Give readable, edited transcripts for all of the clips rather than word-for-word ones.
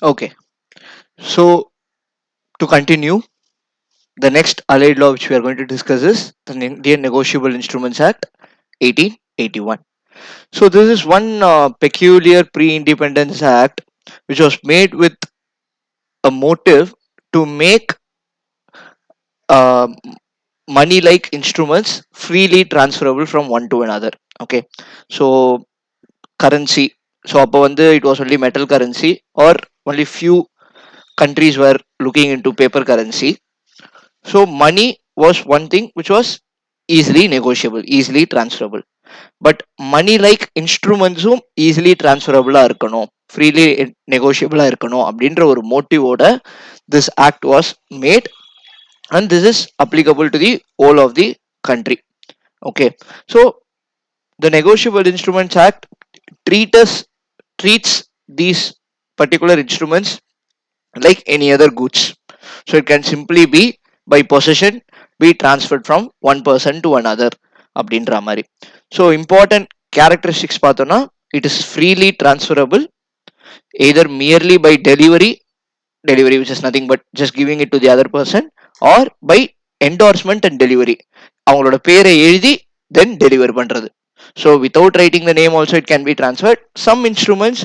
Okay, so to continue, the next allied law which we are going to discuss is the Indian Negotiable Instruments Act 1881. So this is one peculiar pre-independence act which was made with a motive to make uh, money like instruments freely transferable from one to another. Okay, so currency. So அப்போ வந்து it was only metal currency, or only few countries were looking into paper currency. So money was one thing which was easily negotiable, easily transferable. But money like இன்ஸ்ட்ருமெண்ட்ஸும் easily டிரான்ஸ்ஃபரபுளா இருக்கணும், freely நெகோஷியபிளா இருக்கணும் அப்படின்ற ஒரு மோட்டிவோட this act was made, and this is applicable to the whole of the country. Okay, so the Negotiable Instruments Act treats these particular instruments like any other goods. So it can simply be by possession be transferred from one person to another அப்படின்ற மாதிரி. So important characteristics பார்த்தோம்னா, it is freely transferable either merely by delivery which is nothing but just giving it to the other person, or by endorsement and delivery, அவங்களோட பேரை எழுதி then deliver பண்றது. So without writing the name also it can be transferred. Some instruments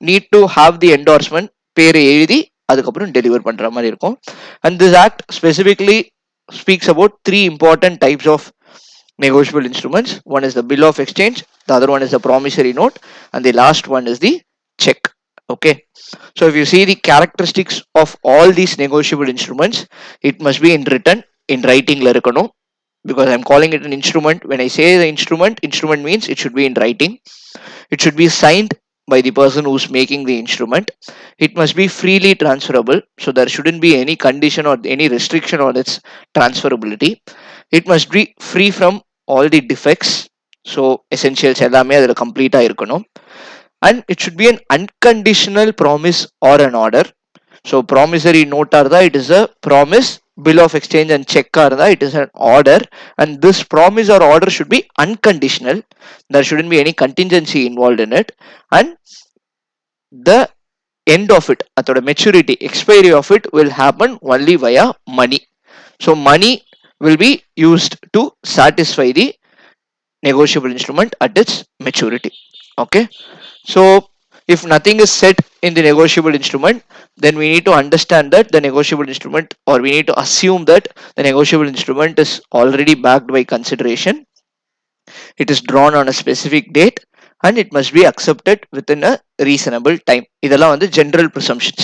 need to have the endorsement, பேரை எழுதி அதுக்கப்புறம் deliver பண்ற மாதிரி இருக்கும். And this act specifically speaks about three important types of negotiable instruments. One is the bill of exchange, the other one is the promissory note, and the last one is the check. Okay, so if you see the characteristics of all these negotiable instruments, it must be in written, in writing la இருக்கணும், because I'm calling it an instrument. When I say the instrument means it should be in writing. It should be signed by the person who's making the instrument. It must be freely transferable, so there shouldn't be any condition or any restriction on its transferability. It must be free from all the defects, so essentials எல்லாமே அதில் கம்ப்ளீட்டா இருக்கணும். And it should be an unconditional promise or an order. So promissory note arda, it is a promise. Bill of exchange and check arda, it is an order. And this promise or order should be unconditional. There shouldn't be any contingency involved in it. And the end of it, at the maturity, expiry of it will happen only via money. So money will be used to satisfy the negotiable instrument at its maturity. Okay, so if nothing is set in the negotiable instrument, then we need to understand that the negotiable instrument, or we need to assume that the negotiable instrument is already backed by consideration. It is drawn on a specific date, and it must be accepted within a reasonable time. இதெல்லாம் வந்து general presumptions.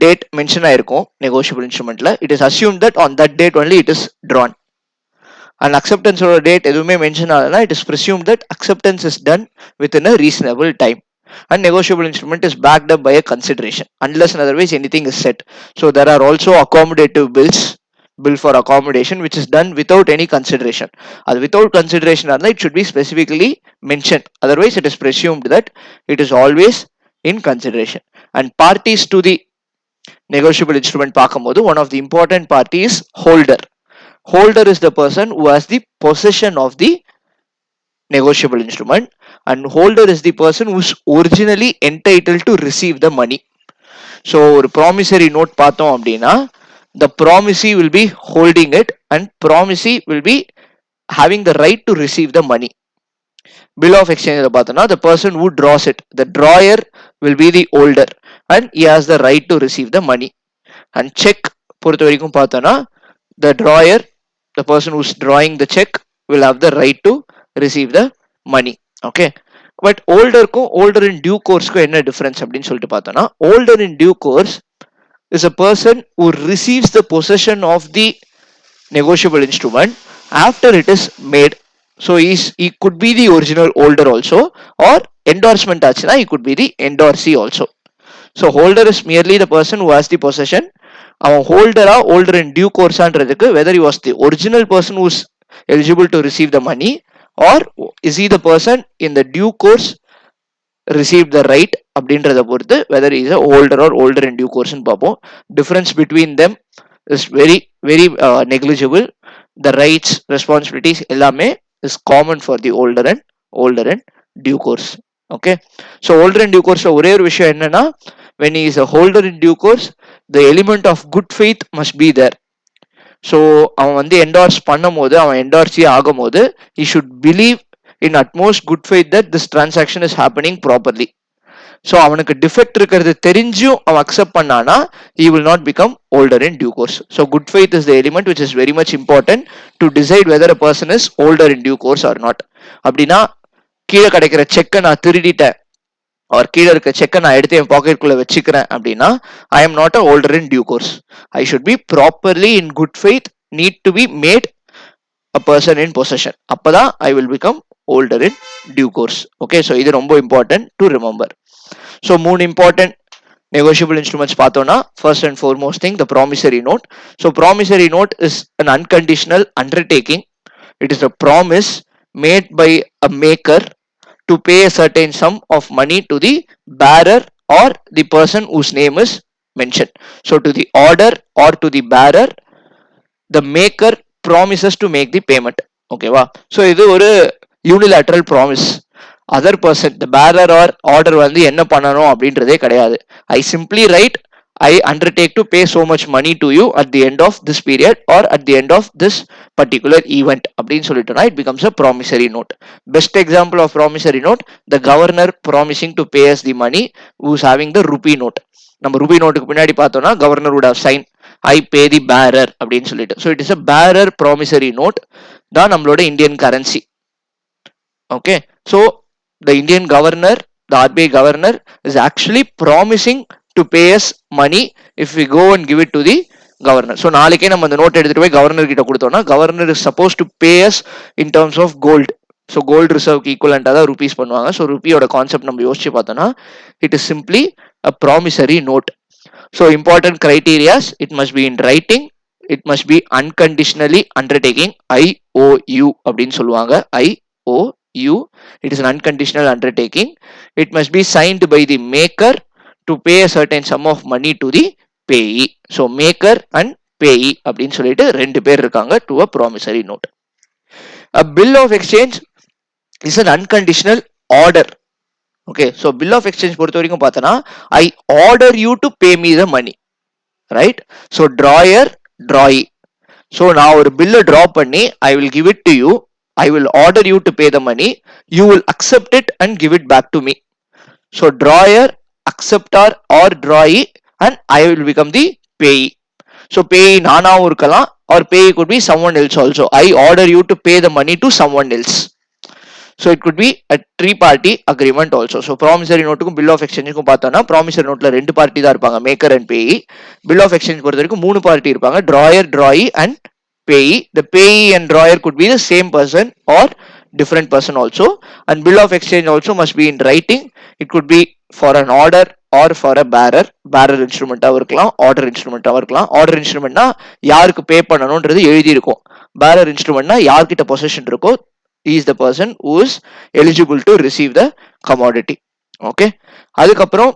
Date mention ஆயிருக்கும் negotiable instrumentல. It is assumed that on that date only it is drawn. And acceptance or date எதுவுமே mention ஆகலனா, it is presumed that acceptance is done within a reasonable time. And negotiable instrument is backed up by a consideration unless and otherwise anything is set. So there are also accommodative bill for accommodation which is done without any consideration. As without consideration, it should be specifically mentioned, otherwise it is presumed that it is always in consideration. And parties to the negotiable instrument பார்க்கும்போது, one of the important party is holder. Holder is the person who has the possession of the negotiable instrument, and holder is the person who is originally entitled to receive the money. So ஒரு promissory note பார்த்தோம் அப்படின்னா, the promisee will be holding it and promisee will be having the right to receive the money. Bill of exchange பார்த்தோம்னா, the person who draws it, the drawer will be the holder and he has the right to receive the money. And check பொறுத்த வரைக்கும் பார்த்தோம்னா, the drawer, the person who's drawing the check, will have the right to receive the money. Okay, but older in due course என்ன difference அப்படின்னு சொல்லிட்டு பார்த்தோம்னா, older in due course is a person who receives the possession of the negotiable instrument after it is made. So he could be the original holder also, or endorsement ஆச்சுன்னா he could be the endorsee also. So holder is merely the person who has the possession. அவன் holder in due course ஆன்றதுக்கு whether he was the original person who is eligible to receive the money, or is he the person in the due course received the right அப்படின்றத பொறுத்து whether he is a holder or older in due course பார்ப்போம். Difference between them is very negligible. The rights, responsibilities எல்லாமே is common for the older and due course. Okay, so older and due course ஒரே ஒரு விஷயம் என்னன்னா, when he is a holder in due course, the element of good faith must be there. So அவன் வந்து endorse பண்ணும் போது, அவன் என்டார்ஸே ஆகும் போது, he should believe in utmost good faith that this transaction is happening properly. So அவனுக்கு defect இருக்கிறது தெரிஞ்சும் அவன் அக்செப்ட் பண்ணானா he will not become older in due course. So good faith is the element which is very much important to decide whether a person is older in due course or not. அப்படின்னா கீழே கிடைக்கிற செக்கை நான் திருடிட்டேன், or கீழே இருக்க செக்கை நான் எடுத்து என் பாக்கெட்டுக்குள்ள வச்சுக்கிறேன் அப்படின்னா I am not a holder in due course. I should be properly in good faith, need to be made a person in possession. அப்பதான் I will become holder in due course. Okay, so இது ரொம்ப important to remember. So 3 important negotiable instruments பார்த்தோம்னா, first and foremost thing, the promissory note. So promissory note is an unconditional undertaking. It is a promise made by a maker to pay a certain sum of money to the bearer or the person whose name is mentioned. So to the order or to the bearer, the maker promises to make the payment. Okay va? So இது ஒரு unilateral promise. Other person, the bearer or order வந்து என்ன பண்ணணும் அப்படின்றதே கிடையாது. I simply write, I undertake to pay so much money to you at the end of this period or at the end of this particular event அப்படின்னு சொல்லிட்டோம்னா it becomes a promissory note. Best example of promissory note, the governor promising to pay us the money who's having the rupee note. நம்ம Ruby நோட்டுக்கு பின்னாடி பார்த்தோம்னா governor would have signed I pay the bearer அப்படின்னு சொல்லிட்டு. So it is a bearer promissory note தான் நம்மளோட Indian currency. Okay, so the Indian governor, the RBI governor is actually promising to pay us money if we go and give it to the governor. So நாளைக்கே நம்ம அந்த note எடுத்துட்டு போய் governor கிட்ட கொடுத்தோம்னா governor is supposed to pay us in terms of gold. So gold reserve ஈக்குவலண்டா தான் rupees பண்ணுவாங்க. So rupeeயோட concept நம்ம யோசிச்சு பார்த்தோம்னா it is simply a promissory note. So important criteria, it must be in writing, it must be unconditionally undertaking, IOU அப்படின்னு சொல்லுவாங்க. IOU, it is an unconditional undertaking. It must be signed by the maker to pay a certain sum of money to the payee. So maker and payee அப்படின்னு சொல்லிட்டு ரெண்டு பேர் இருக்காங்க to a promissory note. A bill of exchange is an unconditional order. Okay, so bill of exchange பொறுத்த வரைக்கும் பார்த்தனா I order you to pay me the money, right? So drawer, drawee. So நான் ஒரு bill draw பண்ணி I will give it to you, I will order you to pay the money, you will accept it and give it back to me. So drawer, acceptor or drawee, and I will become the payee. So payee நானாவும் இருக்கலாம் or payee could be someone else also. I order you to pay the money to someone else. So it could be a three-party agreement also. So promissory note-க்கும் bill of exchange-க்கும் பார்த்தோம்னா promissory note-ல ரெண்டு party தான் இருப்பாங்க, maker and payee. Bill of exchange பொறுத்த வரைக்கும் மூணு party இருப்பாங்க, drawer, drawee and payee. The payee and drawer could be the same person or different person also. And bill of exchange also must be in writing. It could be for an order or for a bearer. Bearer instrument-ஆ இருக்கலாம், order instrument-ஆ இருக்கலாம். Order instrument-னா யாருக்கு பே பண்ணணும்ன்றது எழுதி இருக்கும். Bearer instrument-னா யார்கிட்ட possession இருக்கோ he is the person who is eligible to receive the commodity. Okay, அதுக்கப்புறம்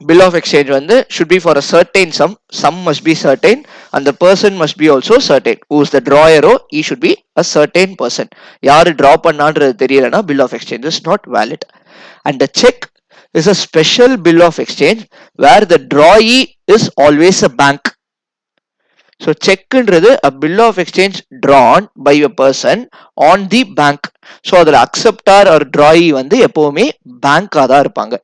bill of exchange வந்து should be for a certain sum must be certain and the person must be also certain. Who is the drawer, he should be a certain person. யாரு draw பண்ணான்றது தெரியலனா bill of exchange is not valid. And the check is a special bill of exchange where the drawee is always a bank. So செக்ன்றது a bill of exchange drawn by a person on the bank. So அதுல acceptor or drawee வந்து எப்பவுமே பேங்காக தான் இருப்பாங்க.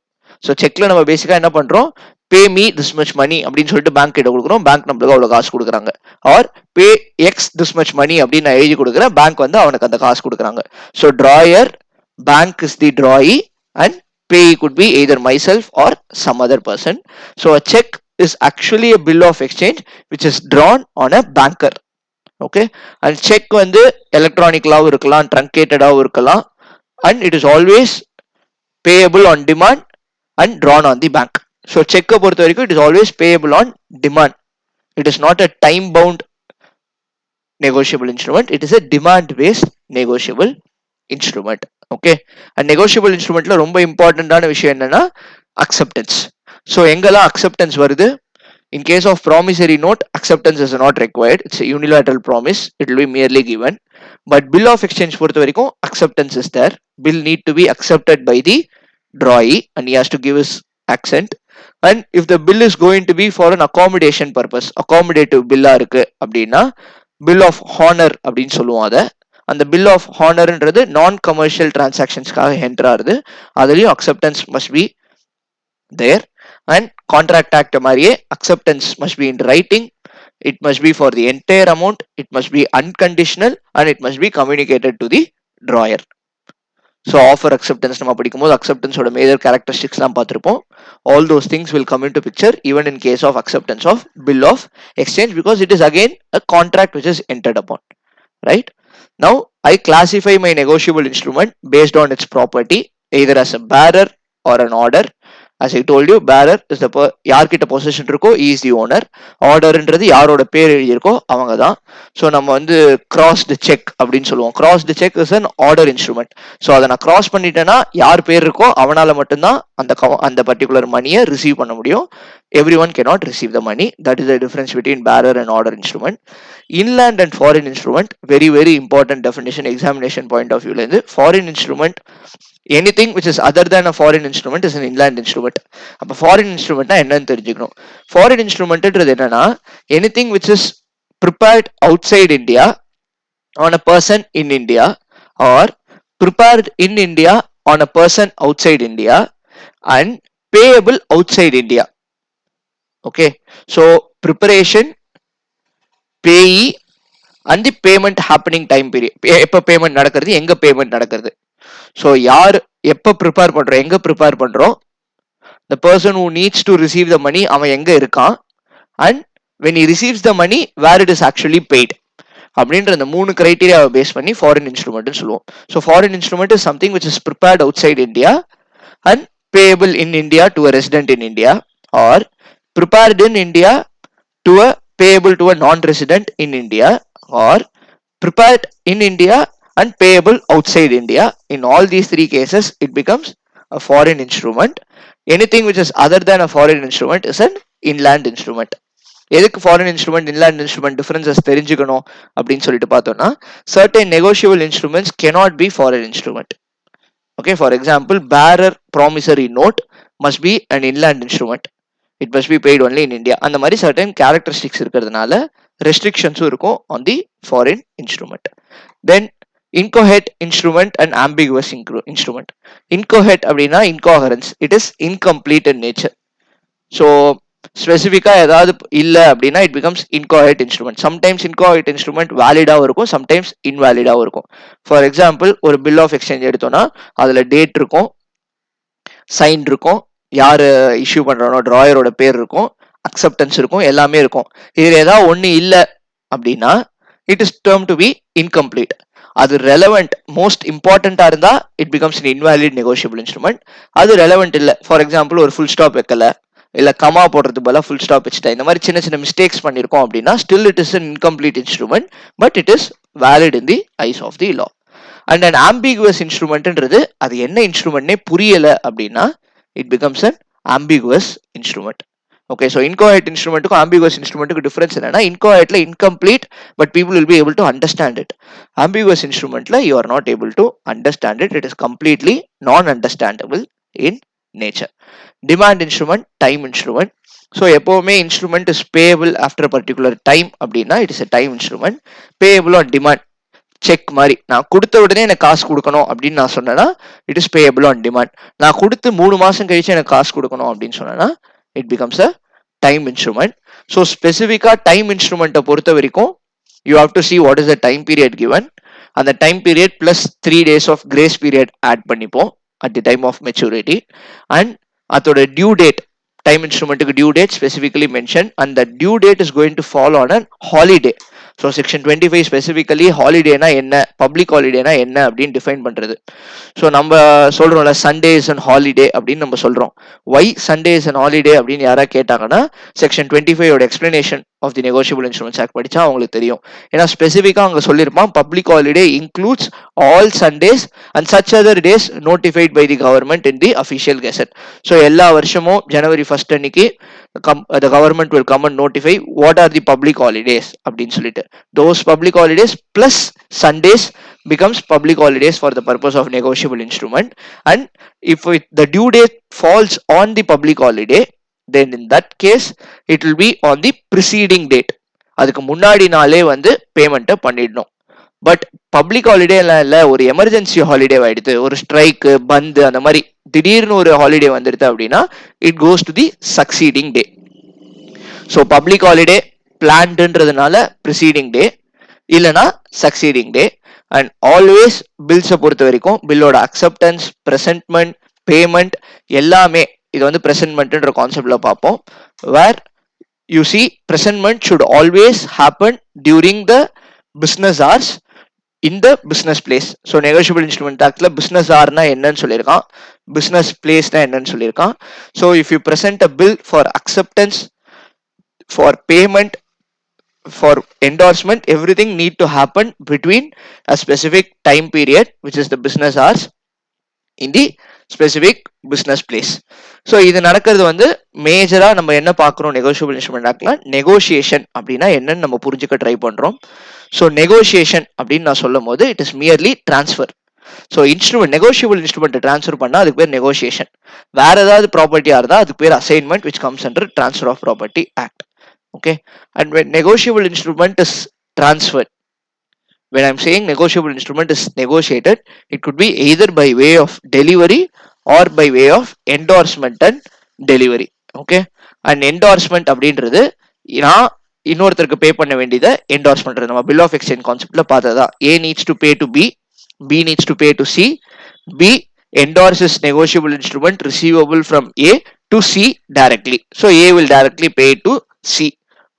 So செக்ல நம்ம பேசிக்கா என்ன பண்றோம், pay me this much money அப்படின்னு சொல்லிட்டு பேங்க் கிட்ட கொடுக்குறோம், பேங்க் நம்மளுக்கு அவ்வளவு காசு கொடுக்குறாங்க. Our pay x this much money அப்படின்னு நான் எழுதி கொடுக்குறேன், பேங்க் வந்து அவனுக்கு அந்த காசு கொடுக்குறாங்க. So drawer, bank is the drawee and payee could be either myself or some other person. So a check is actually a bill of exchange which is drawn on a banker. Okay, and check வந்து எலக்ட்ரானிக்கலாவும் இருக்கலாம், ட்ரங்கேட்டடாவும் இருக்கலாம், and it is always payable on demand and drawn on the bank. So check பொறுத்த வரைக்கும் it is always payable on demand. It is not a time bound negotiable instrument, it is a demand based negotiable instrument. Okay, and negotiable instrumentல ரொம்ப இம்பார்ட்டன்டான விஷயம் என்னன்னா acceptance. So எங்கெல்லாம் acceptance வருது, in case of promissory note acceptance is not required, it's a unilateral promise, it will be merely given. But bill of exchange பொறுத்த வரைக்கும் acceptance is there, bill need to be accepted by the drawee and he has to give his accent. and if the bill is going to be for an accommodation purpose, accommodative bill-ஆ இருக்கு அப்படின்னா bill of honor அப்படின்னு சொல்லுவோம் அதை. அந்த bill of honorன்றது நான் commercial டிரான்சாக்ஷன்ஸ்க்காக enter ஆகுது. அதுலயும் acceptance must be there, and contract act மாதிரியே acceptance must be in writing, it must be for the entire amount, it must be unconditional, and it must be communicated to the drawer. So offer acceptance நம்ம படிக்கும்போது அக்செப்டன்ஸோட major கேரக்டரிஸ்டிக்ஸ்லாம் பார்த்துருப்போம். All those things will come into picture even in case of acceptance of bill of exchange, because it is again a contract which is entered upon. Right? Now I classify my negotiable instrument based on its property, either as a bearer or an order. As I told you, bearer is the யார்கிட்ட position இருக்கோ he is the owner. ஆர்டர்ன்றது யாரோட பேர் எழுதியிருக்கோ அவங்க தான். So நம்ம வந்து crossed check அப்படின்னு சொல்லுவோம். crossed check is an order instrument. So அதை நான் கிராஸ் பண்ணிட்டேன்னா யார் பேர் இருக்கோ அவனால மட்டும்தான் அந்த பர்டிகுலர் மணியை ரிசீவ் பண்ண முடியும். Everyone cannot receive the money. That is the difference between bearer and order instrument. Inland and foreign instrument, very very important definition examination point of view. Foreign instrument, anything which is other than a foreign instrument is an inland instrument. அப்ப foreign instrument என்னன்னு தெரிஞ்சுக்கணும். foreign instrumentன்றது என்னன்னா anything which is prepared outside India on a person in India, or prepared in India on a person outside India, and payable outside India. Okay, so preparation, payee, and the payment happening time period. எப்ப payment நடக்கிறது, எங்க payment நடக்கிறது. So யார் எப்ப prepare பண்றோம், எங்க prepare பண்றோம், the person who needs to receive the money அவன் எங்க இருக்கான், and when he receives the money where it is actually paid. அப்படின்ற இந்த மூணு கிரைட்டீரியாவை பேஸ் பண்ணி ஃபாரின் இன்ஸ்ட்ருமெண்ட்னு சொல்லுவோம். So foreign instrument is something which is prepared outside India and payable in India to a resident in India, or prepared in India to a payable to a non-resident in India, or prepared in India and payable outside India. In all these three cases it becomes a foreign instrument. Anything which is other than a foreign instrument is an inland instrument. எதுக்கு foreign instrument inland instrument differences தெரிஞ்சுக்கணும் அப்படின்னு சொல்லிட்டு பார்த்தோம்னா, certain negotiable instruments cannot be foreign instrument. Okay, for example, bearer promissory note must be an inland instrument. It must be paid only in India. அந்த மாதிரி certain characteristics இருக்கிறதுனால ரெஸ்ட்ரிக்ஷன்ஸும் இருக்கும் on the foreign instrument. Then inchoate instrument and ambiguous instrument. Inchoate அப்படின்னா incoherence, it is incomplete in nature. So ஸ்பெசிஃபிக்கா ஏதாவது இல்லை அப்படின்னா it becomes inchoate instrument. Sometimes inchoate instrument வேலிடாவும் இருக்கும், சம்டைம்ஸ் இன்வேலிடாவும் இருக்கும். ஃபார் எக்ஸாம்பிள், ஒரு பில் ஆஃப் எக்ஸ்சேஞ்ச் எடுத்தோம்னா அதுல டேட் இருக்கும், சைன் இருக்கும், யாரு இஷ்யூ பண்றானோ டிராயரோட பேர் இருக்கும், அக்செப்டன்ஸ் இருக்கும், எல்லாமே இருக்கும். இதுல ஏதாவது ஒண்ணு இல்லை அப்படின்னா it is termed to be incomplete. அது ரெலவெண்ட் மோஸ்ட் இம்பார்ட்டண்டா இருந்தா it becomes an invalid negotiable instrument. அது ரெலவெண்ட் இல்லை, ஃபார் எக்ஸாம்பிள் ஒரு ஃபுல் ஸ்டாப் வைக்கல, இல்ல கமா போடுறது போல ஃபுல் ஸ்டாப் வச்சுட்டா, இந்த மாதிரி சின்ன சின்ன மிஸ்டேக்ஸ் பண்ணிருக்கோம் அப்படின்னா still it is an incomplete instrument, but it is valid in the eyes of the law. And an ambiguous instrumentன்றது அது என்ன இன்ஸ்ட்ருமெண்ட்னே புரியல அப்படின்னா it becomes an ambiguous instrument. Okay, so inchoate instrumentக்கும் ambiguous instrumentக்கு டிஃபரன்ஸ் என்னன்னா, inchoateல incomplete but people will be able to understand it. Ambiguous instrumentல you are not able to understand it, it is completely non-understandable in nature. Demand instrument, time instrument. So எப்பவுமே instrument is payable after a particular time அப்படின்னா it is a time instrument. Payable on demand, check மாதிரி நான் கொடுத்த உடனே எனக்கு காசு கொடுக்கணும் அப்படின்னு நான் சொன்னேன்னா it is payable on demand. நான் கொடுத்து 3 மாசம் கழிச்சு எனக்கு காசு கொடுக்கணும் அப்படின்னு சொன்னேன்னா it becomes a time instrument. So ஸ்பெசிஃபிக்கா டைம் இன்ஸ்ட்ருமெண்ட்டை பொறுத்த வரைக்கும் you have to see what is the time period given. அந்த time period plus 3 days of grace period add பண்ணிப்போம் at the time of maturity. And அதோட due date, time இன்ஸ்ட்ருமெண்ட்டுக்கு due date specifically mention, and the due date is going to fall on an holiday. So section 25 specifically ஹாலிடேனா என்ன, public ஹாலிடேனா என்ன அப்படின்னு define பண்றது. So நம்ம சொல்றோம்ல சண்டே இஸ் அண்ட் ஹாலிடே அப்படின்னு நம்ம சொல்றோம். Why Sunday is an holiday அப்படின்னு யாராவது கேட்டாங்கன்னா section 25 explanation of the negotiable instruments act படிச்சா அவங்களுக்கு தெரியும். ஏன்னா ஸ்பெசிஃபிக்கா அவங்க சொல்லியிருப்பான் public holiday includes all Sundays and such other days notified by the government in the official gazette. So எல்லா வருஷமும் ஜனவரி 1 அன்னைக்கு the government will come and notify what are the public holidays அப்படின்னு சொல்லிட்டு. Those public holidays plus Sundays becomes public holidays for the purpose of negotiable instrument. And if the due date falls on the public holiday, then in that case it will be on the preceding date. அதுக்கு முன்னாடி நாளே வந்து பேமெண்ட்டை பண்ணிடணும். But public ஹாலிடேலாம் இல்லை, ஒரு emergency holiday ஆயிடுது, ஒரு ஸ்ட்ரைக்கு பந்து அந்த மாதிரி திடீர்னு ஒரு ஹாலிடே வந்துடுது அப்படின்னா it goes to the succeeding day. So public holiday பிளான்டுன்றதுனால ப்ரிசீடிங் டே இல்லைனா சக்சீடிங் டே. அண்ட் ஆல்வேஸ் பில்ஸை பொறுத்த வரைக்கும் பில்லோட அக்செப்டன்ஸ், ப்ரெசென்ட்மெண்ட், பேமெண்ட் எல்லாமே இது வந்து ப்ரெசென்ட்மெண்ட்ன்ற கான்செப்ட்ல பார்ப்போம். Where you see presentment should always happen during the business hours in the business place. So negotiable instrument ஆக்ட்ல பிஸ்னஸ் ஹவர்னா என்னன்னு சொல்லியிருக்கான், பிஸ்னஸ் பிளேஸ்னா என்னன்னு சொல்லியிருக்கான். So if you present a bill for acceptance, for payment, for endorsement, everything need to happen between a specific time period which is the business hours in the specific business place. So இது நடக்கிறது வந்து மேஜரா நம்ம என்ன பார்க்குறோம் negotiable instrument ஆக்ட்ல, negotiation அப்படின்னா என்னன்னு நம்ம புரிஞ்சுக்க ட்ரை பண்றோம். ஸோ நெகோசியேஷன் அப்படின்னு நான் சொல்லும் போது it is merely transfer. So instrument negotiable instrument transfer பண்ணா அதுக்கு பேர் நெகோசியேஷன். வேற ஏதாவது ப்ராப்பர்ட்டியா இருந்தா அதுக்கு பேர் assignment which comes under transfer of property act. Okay, and when negotiable instrument is transferred, when I'm saying negotiable instrument is negotiated, it could be either by way of delivery or by way of endorsement and delivery. Okay, and endorsement அப்படின்றது நான் இன்னொருத்தருக்கு பே பண்ண வேண்டியதை endorse பண்றது. நம்ம bill of exchange கான்செப்ட்ல பார்த்ததா, A needs to pay to B, B needs to pay to C, B endorses negotiable instrument receivable from A to C directly. So A will directly pay to C.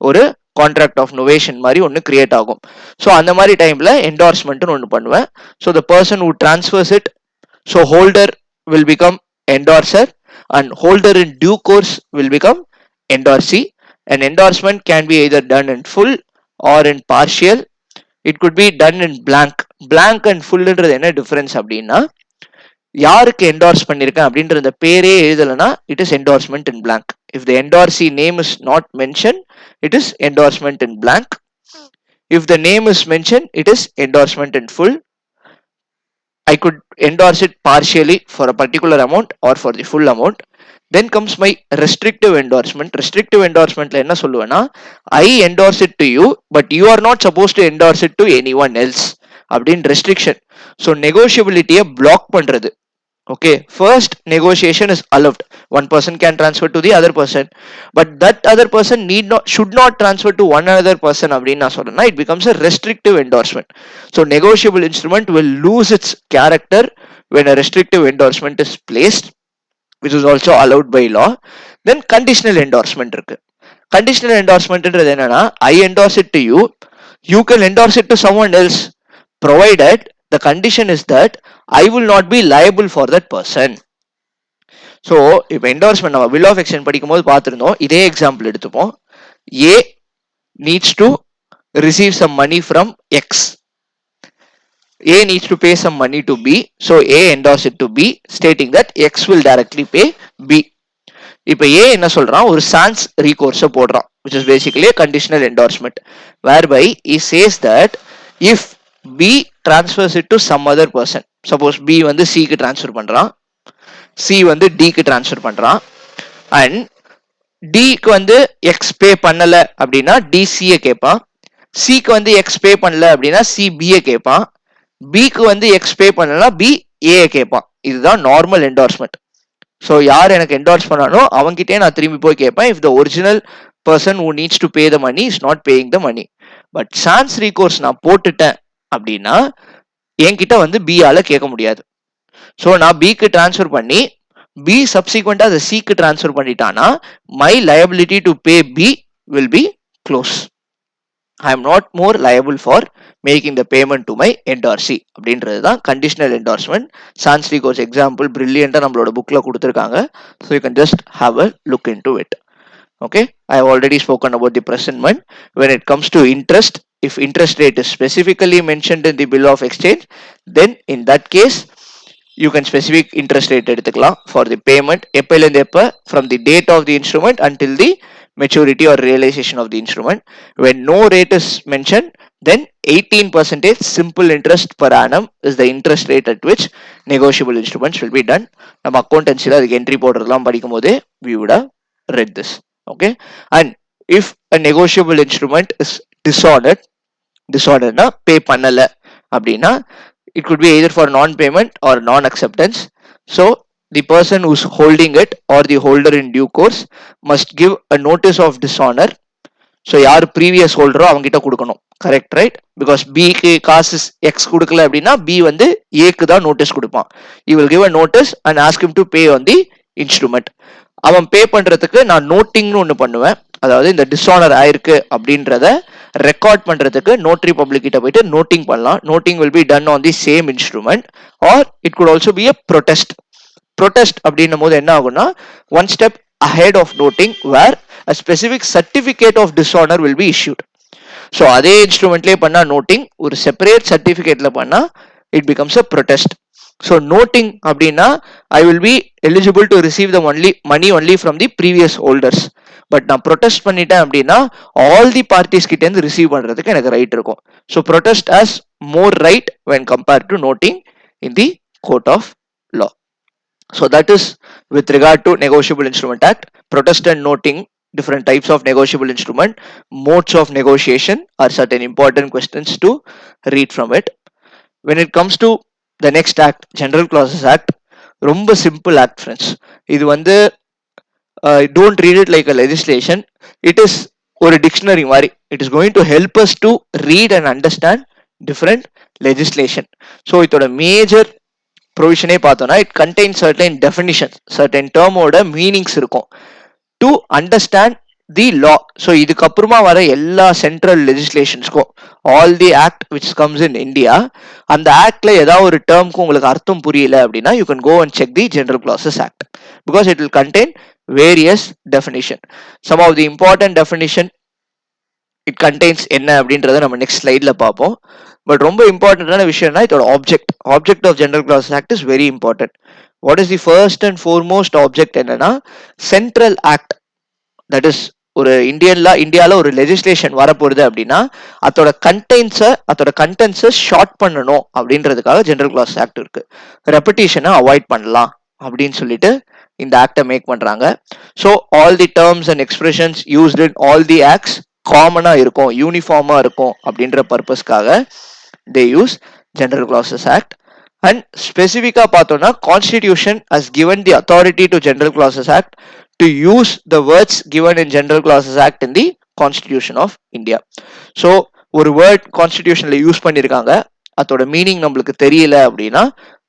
ஒரு contract of novation மாதிரி ஒன்று create ஆகும். So அந்த மாதிரி டைம்ல என்டார்ஸ்மெண்ட்னு ஒன்று பண்ணுவேன். So the person who transfers it, so holder will become endorser and holder in due course will become endorsee. An endorsement can be either done in full or in partial. It could be done in blank. Blank and fullன்றது என்ன difference அப்படின்னா, யாருக்கு endorse பண்ணிருக்கேன் அப்படின்ற பேரே எழுதலைன்னா it is endorsement in blank. If the endorsee name is not mention it is endorsement in blank. If the name is mention it is endorsement in full. I could endorse it partially for a particular amount or for the full amount. Then comes my restrictive endorsement. Restrictive endorsement la enna solluva, I endorse it to you but you are not supposed to endorse it to anyone else அப்படின் restriction. So negotiability block பண்றது. Okay, first negotiation is allowed, one person can transfer to the other person but that other person should not transfer to one another person அப்படின் நான் சொல்றேன்னா it becomes a restrictive endorsement. So negotiable instrument will lose its character when a restrictive endorsement is placed, which is also allowed by law. Then conditional endorsement இருக்கு. Conditional endorsement ன்றது என்னன்னா, I endorse it to you, you can endorse it to someone else provided the condition is that I will not be liable for that person. So இப்போ endorsement நம்ம bill of exchange படிக்கும்போது பார்த்திருந்தோம், இதே example எடுத்துப்போம். A needs to receive some money from X. A needs to pay some money to B, so A endorse it to B stating that X will directly pay B. இப்போ A என்ன சொல்றான், ஒரு sans recourse போடுறான் which is basically a conditional endorsement whereby he says that if B transfers it to some other person, suppose B வந்து C க்கு transfer பண்றான், C வந்து D க்கு transfer பண்றான் and D க்கு வந்து X pay பண்ணல அப்படின்னா D C யை கேட்பான், C க்கு வந்து X pay பண்ணல அப்படின்னா C B யை கேட்பான், B க்கு வந்து X pay பண்ணலனா B A யை கேட்பான். இதுதான் நார்மல் என்டார்ஸ்மெண்ட். ஸோ யார் எனக்கு என்டார்ஸ் பண்ணானோ அவங்ககிட்டே நான் திரும்பி போய் கேட்பேன் if the original person who needs to pay the money is not paying the money. But sans recourse நான் போட்டுட்டேன் அப்படின்னா என்கிட்ட வந்து B ஆல கேட்க முடியாது. ஸோ நான் B க்கு டிரான்ஸ்ஃபர் பண்ணி B சப்சிக்வெண்டா அதை C க்கு டிரான்ஸ்ஃபர் பண்ணிட்டானா my liability to pay B will be close. I am not more liable for making the payment to my endorsee அப்படின்றது தான் conditional endorsement. sans recourse example brilliant-ஆ நம்மளோட bookல கொடுத்திருக்காங்க, so you can just have a look into it. Okay, I have already spoken about the presentment. When it comes to interest, if interest rate is specifically mentioned in the bill of exchange, then in that case you can specific interest rate எடுத்துக்கலாம் for the payment எப்பையில இருந்து எப்ப, from the date of the instrument until the maturity or realization of the instrument. When no rate is mentioned, then 18% simple interest per annum is the interest rate at which negotiable instruments will be done. நம்ம அக்கௌண்டன்சில அதுக்கு entry போடுறதுலாம் படிக்கும் போது we would have read this. Okay, and if a negotiable instrument is disordered na pay பண்ணல அப்படின்னா it could be either for non-payment or non-acceptance. So the person who's holding it or the holder in due course must give a notice of dishonor. So யார் previous ஹோல்டரோ அவங்க கிட்ட கொடுக்கணும். Correct, right? Because பிக்கு காசு X கொடுக்கல அப்படின்னா B வந்து ஏக்கு தான் நோட்டீஸ் கொடுப்பான். You will give a notice and ask him to pay on the instrument. அவன் பே பண்றதுக்கு நான் நோட்டிங்னு ஒன்று பண்ணுவேன். அதாவது இந்த டிஸ்ஆனர் ஆயிருக்கு அப்படின்றத ரெக்கார்ட் பண்றதுக்கு நோட்டரி பப்ளிக் கிட்ட போயிட்டு நோட்டிங் பண்ணலாம். Noting will be done on the same instrument R it could also be a protest அப்படின்னும் போது என்ன ஆகும்னா one step ahead of noting where a specific certificate of dishonor will be issued. So அதே இன்ஸ்ட்ருமெண்ட்லயே பண்ணா noting, ஒரு separate சர்டிபிகேட்ல பண்ணா it becomes a protest. So noting அப்படின்னா I will be eligible to receive the money only from the previous holders. But நான் protest பண்ணிட்டேன் அப்படின்னா all the parties கிட்ட இருந்து ரிசீவ் பண்றதுக்கு எனக்கு ரைட் இருக்கும். So protest has more right when compared to noting in the court of law. So that is with regard to Negotiable Instrument Act. Protest and noting, different types of negotiable instrument, modes of negotiation are certain important questions to read from it. When it comes to the next act, General Clauses Act, ரொம்ப simple act friends. இது வந்து don't read it like a legislation. It is ஒரு dictionary மாதிரி. It is going to help us to read and understand different legislation. So இதோட major ப்ரொவிஷனே பார்த்தோம்னா it contain certain definitions, certain டேர்மோட meanings இருக்கும் to understand the law. So இதுக்கப்புறமா வர எல்லா சென்ட்ரல் லெஜிஸ்லேஷன்ஸ்க்கும் all the act which comes in India, அந்த ஆக்ட்ல ஏதாவது ஒரு டேர்முக்கு உங்களுக்கு அர்த்தம் புரியல அப்படின்னா you can go and check the general clauses act because it will contain various definition. Some of the important definition it contains என்ன அப்படின்றத நம்ம நெக்ஸ்ட் ஸ்லைட்ல பார்ப்போம். பட் ரொம்ப இம்பார்ட்டன்டான விஷயம்னா இதோட object of general clauses act is very important. What is the first and foremost object என்னன்னா central act. That is ஒரு இந்தியாவில் ஒரு லெஜிஸ்லேஷன் வரப்போகுது அப்படின்னா அதோட கண்டென்ட்ஸை ஷார்ட் பண்ணணும் அப்படின்றதுக்காக ஜெனரல் கிளாசஸ் ஆக்ட் இருக்கு. ரெப்படிஷனை அவாய்ட் பண்ணலாம் அப்படின்னு சொல்லிட்டு இந்த ஆக்டை மேக் பண்றாங்க. So all the terms and expressions used in all the acts காமனா இருக்கும், யூனிஃபார்மா இருக்கும் அப்படின்ற பர்பஸ்க்காக they use General Clauses Act. And specifically பார்த்தோம்னா Constitution has given the authority to General Clauses Act to use the words given in General Clauses Act in the Constitution of India. So ஒரு word கான்ஸ்டிடியூஷன்ல use பண்ணிருக்காங்க, அதோட meaning நம்மளுக்கு தெரியல அப்படின்னா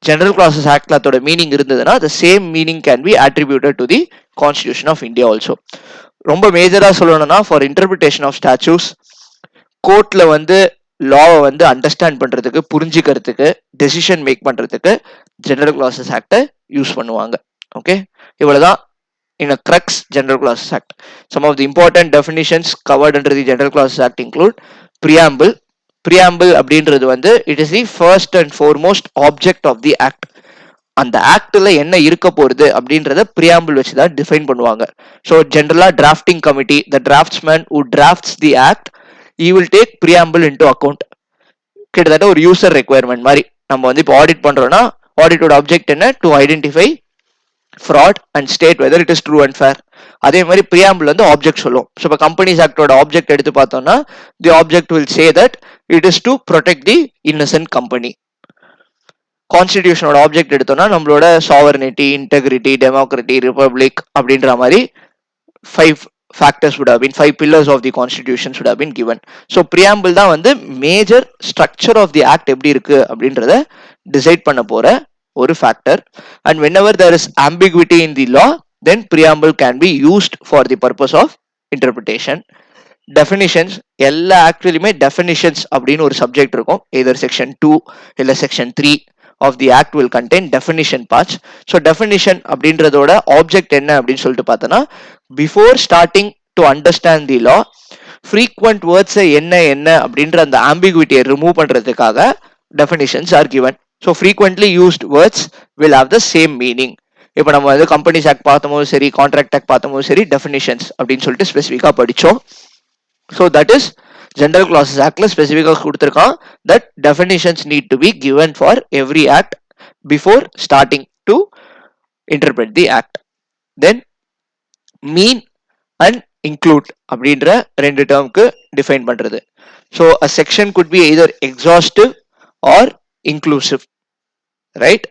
general clauses ஆக்ட்ல அதோட meaning இருந்ததுன்னா the same meaning can be attributed to the Constitution of India also. ரொம்ப மேஜரா சொல்லணும்னா ஃபார் இன்டர்பிரிட்டேஷன் ஆஃப் ஸ்டாச்சூஸ், கோர்ட்ல வந்து லாவை வந்து அண்டர்ஸ்டாண்ட் பண்றதுக்கு, புரிஞ்சுக்கிறதுக்கு, டெசிஷன் மேக் பண்றதுக்கு ஜெனரல் கிளாசஸ் ஆக்டை யூஸ் பண்ணுவாங்க. ஓகே, இவ்வளவுதான் in a crux General Clauses Act. Some of the important definitions covered under the General Clauses Act include preamble. Preamble அப்படின்றது வந்து it is the first and foremost object of the act. அந்த ஆக்ட்ல என்ன இருக்க போறது அப்படின்றத preamble வச்சு தான் define பண்ணுவாங்க. ஸோ ஜென்ரலா drafting committee, the draughtsman who drafts the act, he will take preamble into account. கிட்டத்தட்ட ஒரு யூசர் ரெக்வயர்மெண்ட் மாதிரி. நம்ம வந்து இப்போ ஆடிட் பண்றோம்னா ஆடிட்டோட ஆப்ஜெக்ட் என்ன? To identify fraud and state whether it is true and fair. அதே மாதிரி preamble வந்து ஆப்ஜெக்ட் சொல்லும். ஸோ இப்போ கம்பெனிஸ் ஆக்டோட ஆப்ஜெக்ட் எடுத்து பார்த்தோம்னா the object will say that it is to protect the innocent company. கான்ஸ்டிடியூஷனோட ஆப்ஜெக்ட் எடுத்தோம்னா நம்மளோட சாவர்னிட்டி, இன்டெகிரிட்டி, டெமோக்ரட்டி, ரிபப்ளிக் அப்படின்ற மாதிரி 5 factors would have been 5 pillars of the constitution should have been given. So preamble தான் வந்து major structure of the act எப்படி இருக்கு அப்படின்றத டிசைட் பண்ண போற ஒரு factor. And whenever there is ambiguity in the law, then preamble can be used for the purpose of interpretation. Definitions, எல்லா ஆக்ட்லயுமே definitions அப்படின்னு ஒரு சப்ஜெக்ட் இருக்கும். either section 2 இல்ல section 3 of the act will contain definition parts. So definition அப்படின்றதோட object என்ன அப்படின்னு சொல்லிட்டு பார்த்தோன்னா, before starting to understand the law, frequent words என்ன அப்படின்ற அந்த ambiguity ரிமூவ் பண்றதுக்காக definitions are given. So frequently used words will have the same meaning. இப்போ நம்ம வந்து கம்பெனிஸ் ஆக்ட் பார்த்தோமோ சரி, கான்ட்ராக்ட் ஆக்ட் பார்த்தோமோ சரி, டெஃபினிஷன்ஸ் அப்படின்னு சொல்லிட்டு ஸ்பெசிஃபிக்காக படித்தோம். So that is general clauses ஆக்ட்ல ஸ்பெசிஃபிக்காக கொடுத்துருக்கான் that definitions need to be given for every act before starting to interpret the act. Then mean and include அப்படின்ற ரெண்டு டேர்முக்கு டிஃபைன் பண்றது. So a section could be either exhaustive or inclusive, right?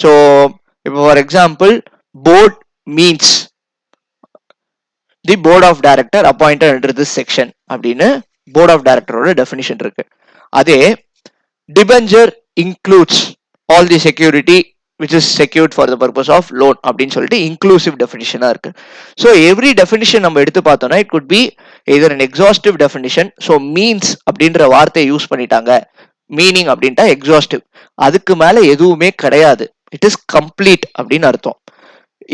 So இப்போ for example board means the board of director appointed under this section அப்படின்னு board of டைரக்டரோட definition இருக்கு. அதே debenture includes all the security which is secured for the purpose of loan அப்படின்னு சொல்லிட்டு inclusive டெஃபினிஷனா இருக்கு. So every definition நம்ம எடுத்து பார்த்தோம்னா it good be either an exhaustive definition. So means அப்படின்ற வார்த்தையை யூஸ் பண்ணிட்டாங்க, மீனிங் அப்படின்ட்டா எக்ஸாஸ்டிவ், அதுக்கு மேல எதுவுமே கிடையாது, இட் இஸ் கம்ப்ளீட் அப்படின்னு அர்த்தம்.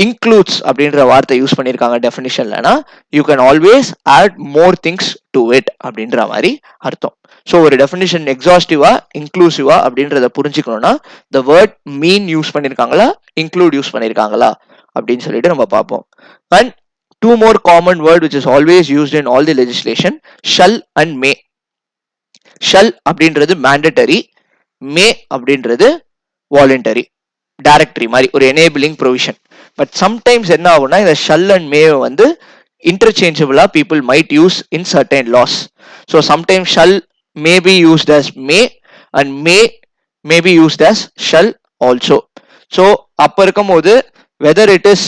இன்க்ளூட்ஸ் அப்படின்ற வார்த்தை யூஸ் பண்ணியிருக்காங்க டெஃபினிஷன்லனா you can always add more things to it அப்படின்ற மாதிரி அர்த்தம். ஸோ ஒரு டெஃபினிஷன் எக்ஸாஸ்டிவா இன்க்ளூசிவா அப்படின்றத புரிஞ்சுக்கணும்னா த வேர்ட் மீன் யூஸ் பண்ணியிருக்காங்களா இன்க்ளூட் யூஸ் பண்ணியிருக்காங்களா அப்படின்னு சொல்லிட்டு நம்ம பார்ப்போம். And two more common word which is always used in all the legislation, shall and may. Shall அப்படின்றது மேண்டட்டரி, மே அப்படின்றது வாலண்டரி, டைரக்டரி மாதிரி ஒரு எனேபிளிங் ப்ரொவிஷன். பட் சம்டைம்ஸ் என்ன ஆகும்னா இந்த ஷல் அண்ட் மே வந்து இன்டர்சேஞ்சபிளா people might use in certain laws. So sometimes shall may be used as may and may be used as shall also. So அப்போ இருக்கும் போது whether it is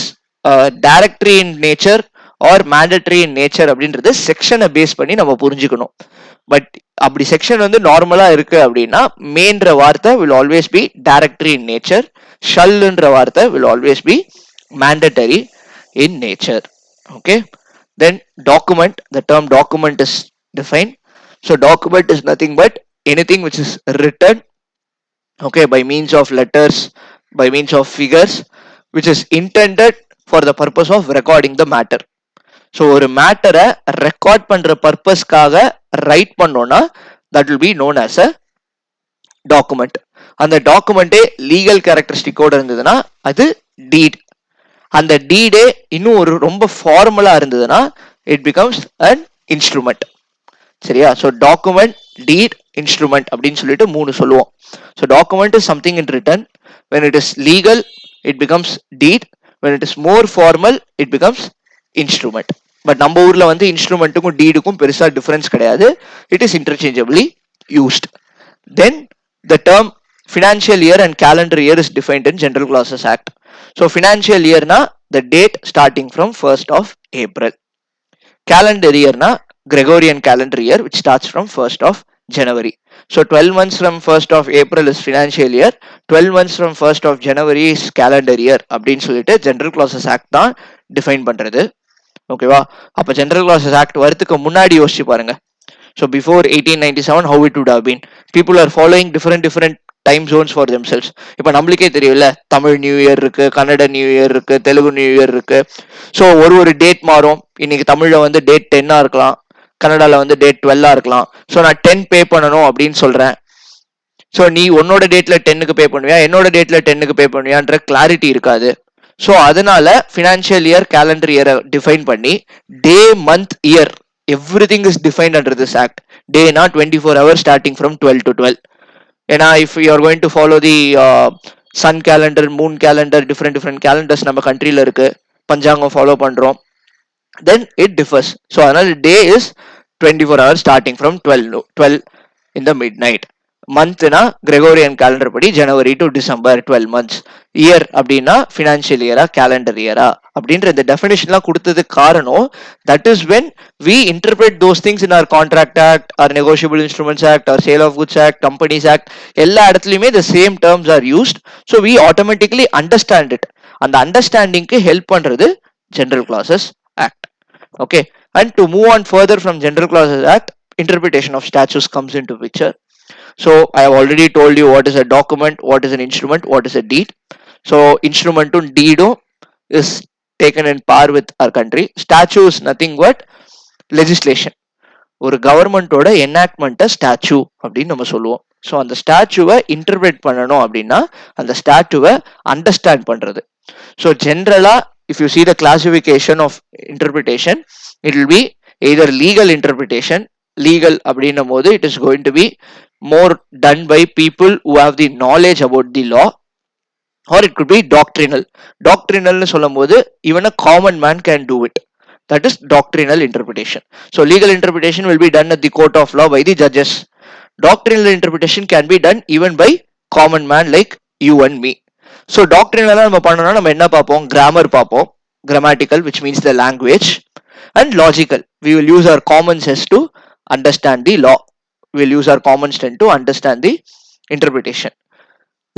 directory in nature or mandatory in nature அப்படின்றது செக்ஷனை base பண்ணி நம்ம புரிஞ்சுக்கணும். But அப்படி section வந்து நார்மலா இருக்கு அப்படின்னா மேன்ற வார்த்தை will always be directory in nature, ஷல்ன்ற வார்த்தை will always be mandatory in nature. Okay, then document, the term document is defined. So document is nothing but anything which is written, okay, by means of letters, by means of figures, which is intended for the purpose of recording the matter. So ஒரு மேட்டரை record பண்ற பர்பஸ்க்காக right பண்ணோம்னா that will be known as a document. அந்த டாக்குமெண்டே legal கேரக்டரிஸ்டிக்கோட இருந்ததுன்னா அது deed. அந்த டீடே இன்னும் ஒரு ரொம்ப ஃபார்மலா இருந்ததுன்னா இட் பிகம்ஸ் அன் இன்ஸ்ட்ருமெண்ட். சரியா? ஸோ டாக்குமெண்ட், டீட், இன்ஸ்ட்ருமெண்ட் அப்படின்னு சொல்லிட்டு மூணு சொல்லுவோம். So document is something in written, when it is legal it becomes deed, when it is more formal it becomes instrument. But நம்ம ஊர்ல வந்து இன்ஸ்ட்ருமெண்ட்டுக்கும் டீடுக்கும் பெருசா டிஃபரன்ஸ் கிடையாது, it is interchangeably used. Then the term financial year and calendar year is defined in General Clauses Act. So financial year na the date starting from 1st of April. Calendar year na Gregorian calendar year which starts from 1st of January. So 12 months from 1st of April is financial year, 12 months from 1st of January is calendar year அப்படின்னு சொல்லிட்டு General Clauses Act தான் define பண்றது. ஓகேவா? அப்ப General Clauses Act வரதுக்கு முன்னாடி யோசிச்சு பாருங்க. So before 1897 how it would have been? People are following different time zones for themselves. இப்போ நம்மளுக்கே தெரியும்ல, தமிழ் நியூ இயர் இருக்கு, கன்னட நியூ இயர் இருக்கு, தெலுங்கு நியூ இயர் இருக்கு. ஸோ ஒரு டேட் மாறும். இன்னைக்கு தமிழ்ல வந்து டேட் 10 இருக்கலாம், கன்னடால வந்து டேட் 12 இருக்கலாம். ஸோ நான் 10 பே பண்ணணும் அப்படின்னு சொல்றேன். ஸோ நீ உன்னோட டேட்ல 10க்கு பே பண்ணுவியா, என்னோட டேட்ல 10க்கு பே பண்ணுவியான்ற கிளாரிட்டி இருக்காது. ஸோ அதனால ஃபினான்ஷியல் இயர் கேலண்டர் இயரை டிஃபைன் பண்ணி டே month year everything is defined under this act. Day not 24 hours starting from 12 to 12. ஏன்னா if you are going to follow the sun calendar, moon calendar, different calendars நம்ம கண்ட்ரில இருக்கு, பஞ்சாங்கம் follow பண்றோம், then it differs. So அதனால day is 24 hours starting from 12 in the midnight. மந்த்னா Gregorian calendar படி ஜனவரி to December 12 months. Year அப்படின்னா financial இயரா கேலண்டர் இயரா அப்படின்ற இந்த டெஃபினேஷன்லாம் கொடுத்ததுக்கு காரணம் that is when we interpret those things in our contract act or negotiable instruments act or sale of goods act, companies act, எல்லா இடத்துலையுமே the same terms are used. So we automatically understand it. அந்த அண்டர்ஸ்டாண்டிங்க்கு help பண்றது general clauses act. Okay, and to move on further from general clauses act, interpretation of statutes comes into picture. So I have already told you what is a document, what is an instrument, what is a deed. So instrument and deed is taken in par with our country. Statute is nothing but legislation. ஒரு கவர்மெண்டோட என்ஆக்ட்மெண்ட்டை statue அப்படின்னு நம்ம சொல்லுவோம். So அந்த ஸ்டாச்சுவை interpret பண்ணணும் அப்படின்னா அந்த ஸ்டாச்சுவை அண்டர்ஸ்டாண்ட் பண்றது. ஸோ ஜென்ரலா if you see the classification of interpretation, it will be either legal interpretation. Legal அப்படின்னும் போது it is going to be more done by people who have the knowledge about the law, or it could be doctrinal. Doctrinal னு சொல்லும் போது even a common man can do it. That is doctrinal interpretation. So legal interpretation will be done at the court of law by the judges. Doctrinal interpretation can be done even by common man like you and me. So doctrinal நம்ம பண்ணனும்னா நம்ம என்ன பாப்போம்? Grammar பாப்போம். Grammatical, which means the language, and logical. We will use our common sense to understand the law. We will use our common sense to understand the interpretation.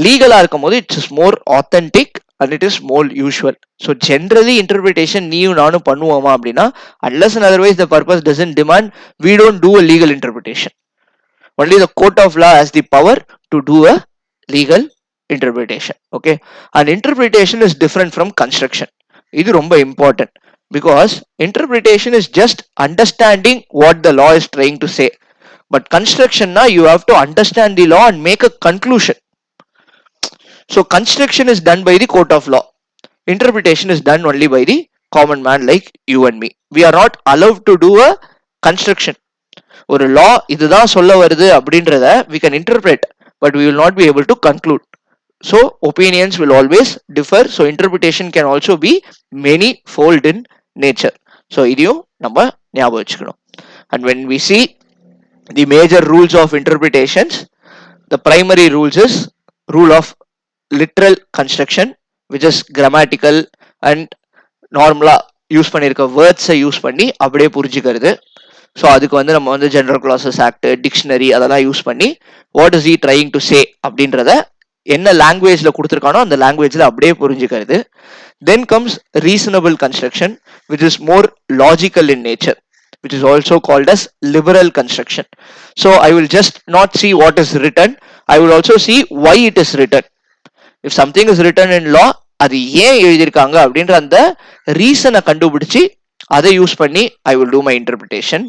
Legal இருக்கும்போது it is more authentic and it is more usual. So generally interpretation நீயும் நானும் பண்ணுவோமா அப்படின்னா, unless and otherwise the purpose doesn't demand, we don't do a legal interpretation. Only the court of law has the power to do a legal interpretation. Okay, and interpretation is different from construction. This is ரொம்ப important because interpretation is just understanding what the law is trying to say, but construction now you have to understand the law and make a conclusion. So construction is done by the court of law, interpretation is done only by the common man like you and me. We are not allowed to do a construction. ஒரு law இதுதான் சொல்ல வருது அப்படின்றத we can interpret, but we will not be able to conclude. So opinions will always differ. So interpretation can also be many fold in nature. So இதையும் நம்ம ஞாபகம் வச்சுக்கணும். And when we see the major rules of interpretations, the primary rules is rule of literal construction, which is grammatical and நார்மலா use பண்ணிருக்க வேர்ட்ஸை use பண்ணி அப்படியே புரிஞ்சுக்கிறது. So அதுக்கு வந்து நம்ம வந்து ஜெனரல் கிளாசஸ் ஆக்ட், டிக்ஷனரி அதெல்லாம் யூஸ் பண்ணி what is he trying to say அப்படின்றத என்ன லாங்குவேஜ்ல கொடுத்துருக்கானோ அந்த லாங்குவேஜ்ல அப்படியே புரிஞ்சுக்கிறது. Then comes reasonable construction, which is more logical in nature, which is also called as liberal construction. So I will just not see what is written, I will also see why it is written. If something is written in law, அது ஏன் எழுதியிருக்காங்க அப்படின்ற அந்த ரீசனை கண்டுபிடிச்சு அதை use பண்ணி I will do my interpretation.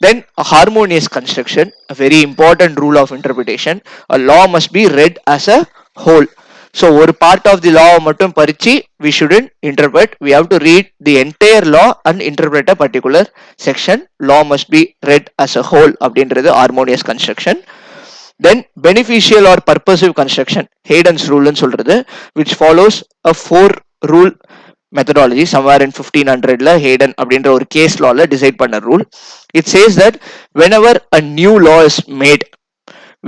Then a harmonious construction, a very important rule of interpretation. A law must be read as a whole. So ஒரு part of the law மட்டும் பறிச்சு we shouldn't interpret. We have to read the entire law and interpret a particular section. Law must be read as a whole அப்படின்றது harmonious construction. Then beneficial or purposive construction, Hayden's rule ன்னு சொல்றது, which follows a 4 rule methodology. Somewhere in 1500 Hayden அப்படின்ற ஒரு case லால decide பண்ண rule. It says that whenever a new law is made,